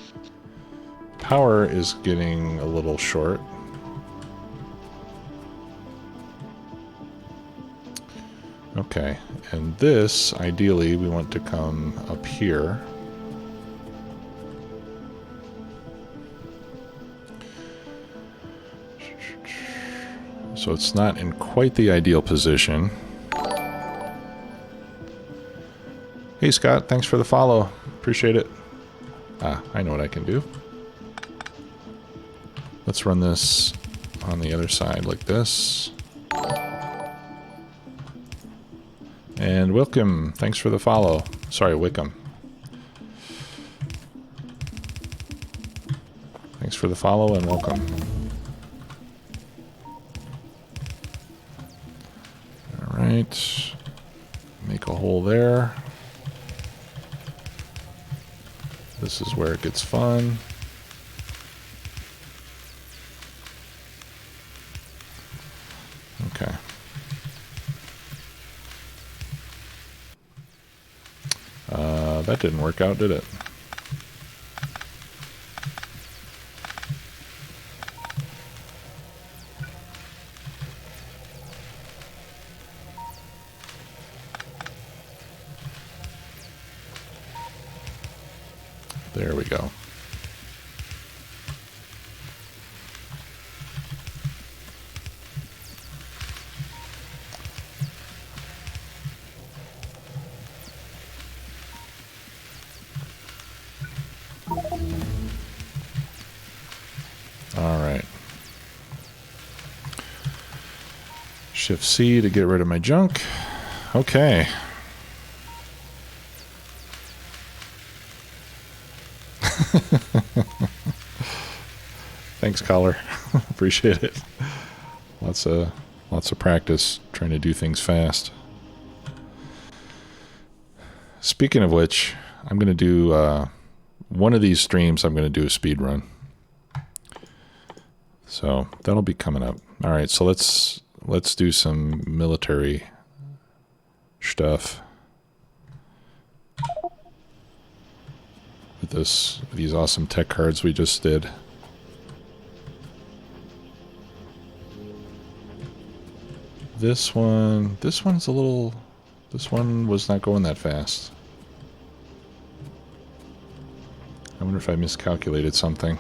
Power is getting a little short. Okay, and this, ideally, we want to come up here. So it's not in quite the ideal position. Hey Scott, thanks for the follow. Appreciate it. Ah, I know what I can do. Let's run this on the other side like this. And Wickham, thanks for the follow. Sorry, Wickham. Thanks for the follow and welcome. Alright. Make a hole there. This is where it gets fun. Okay. That didn't work out, did it? There we go. All right. Shift C to get rid of my junk. Okay. Thanks, caller. Appreciate it. Lots of practice trying to do things fast. Speaking of which, I'm going to do one of these streams. I'm going to do a speed run. So that'll be coming up. All right, so let's do some military stuff with these awesome tech cards we just did. This one was not going that fast. I wonder if I miscalculated something.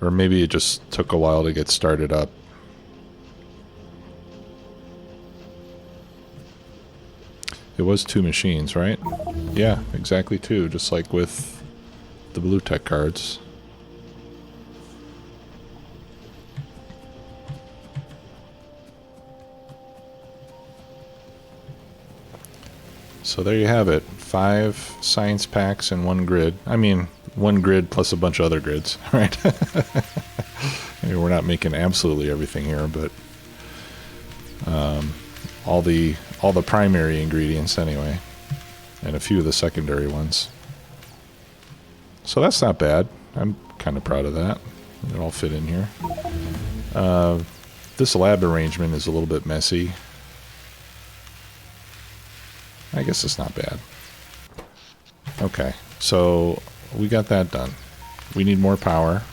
Or maybe it just took a while to get started up. It was 2 machines, right? Yeah, exactly 2, just like with the blue tech cards. So there you have it. 5 science packs and 1 grid. I mean, 1 grid plus a bunch of other grids, right? I mean, we're not making absolutely everything here, but all the primary ingredients anyway, and a few of the secondary ones. So that's not bad. I'm kind of proud of that. It all fit in here. This lab arrangement is a little bit messy. I guess it's not bad. Okay, so we got that done. We need more power.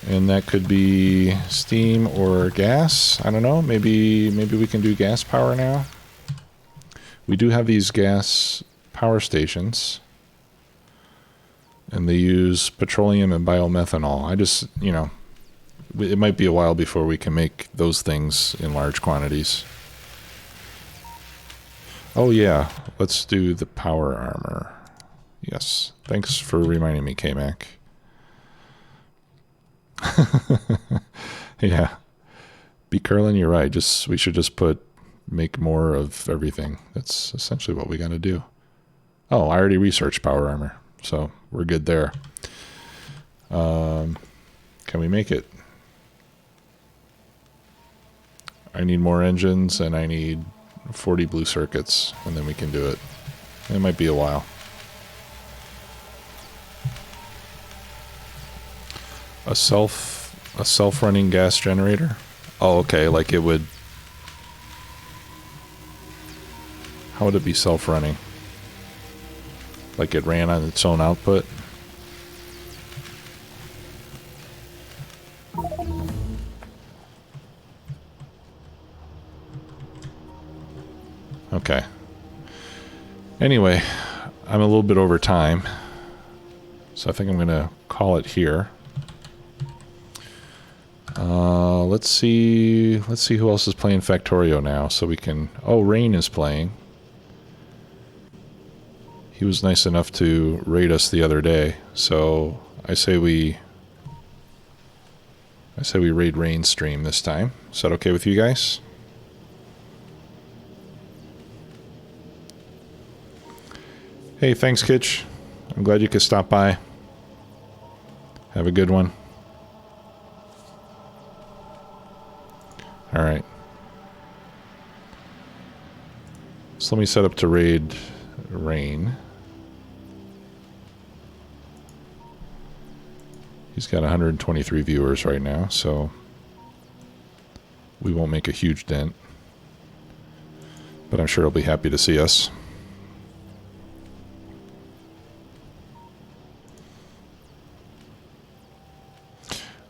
And that could be steam or gas. I don't know. Maybe we can do gas power now. We do have these gas power stations, and they use petroleum and biomethanol. I just, you know, it might be a while before we can make those things in large quantities. Oh yeah, let's do the power armor. Yes, thanks for reminding me, K-Mac. Yeah, Be curling, you're right. We should just make more of everything. That's essentially what we got to do. Oh, I already researched power armor, so we're good there. Can we make it? I need more engines, and I need 40 blue circuits, and then we can do it. It might be a while. A self-running gas generator? Oh, okay, like it would... How would it be self-running? Like it ran on its own output? Okay. Anyway, I'm a little bit over time, so I think I'm going to call it here. Let's see who else is playing Factorio now, so we can... Oh, Rain is playing. He was nice enough to raid us the other day, so I say we raid Rain's stream this time. Is that okay with you guys? Hey, thanks, Kitch. I'm glad you could stop by. Have a good one. Alright. So let me set up to raid Rain. He's got 123 viewers right now, so we won't make a huge dent. But I'm sure he'll be happy to see us.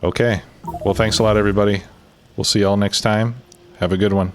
Okay. Well, thanks a lot, everybody. We'll see y'all next time. Have a good one.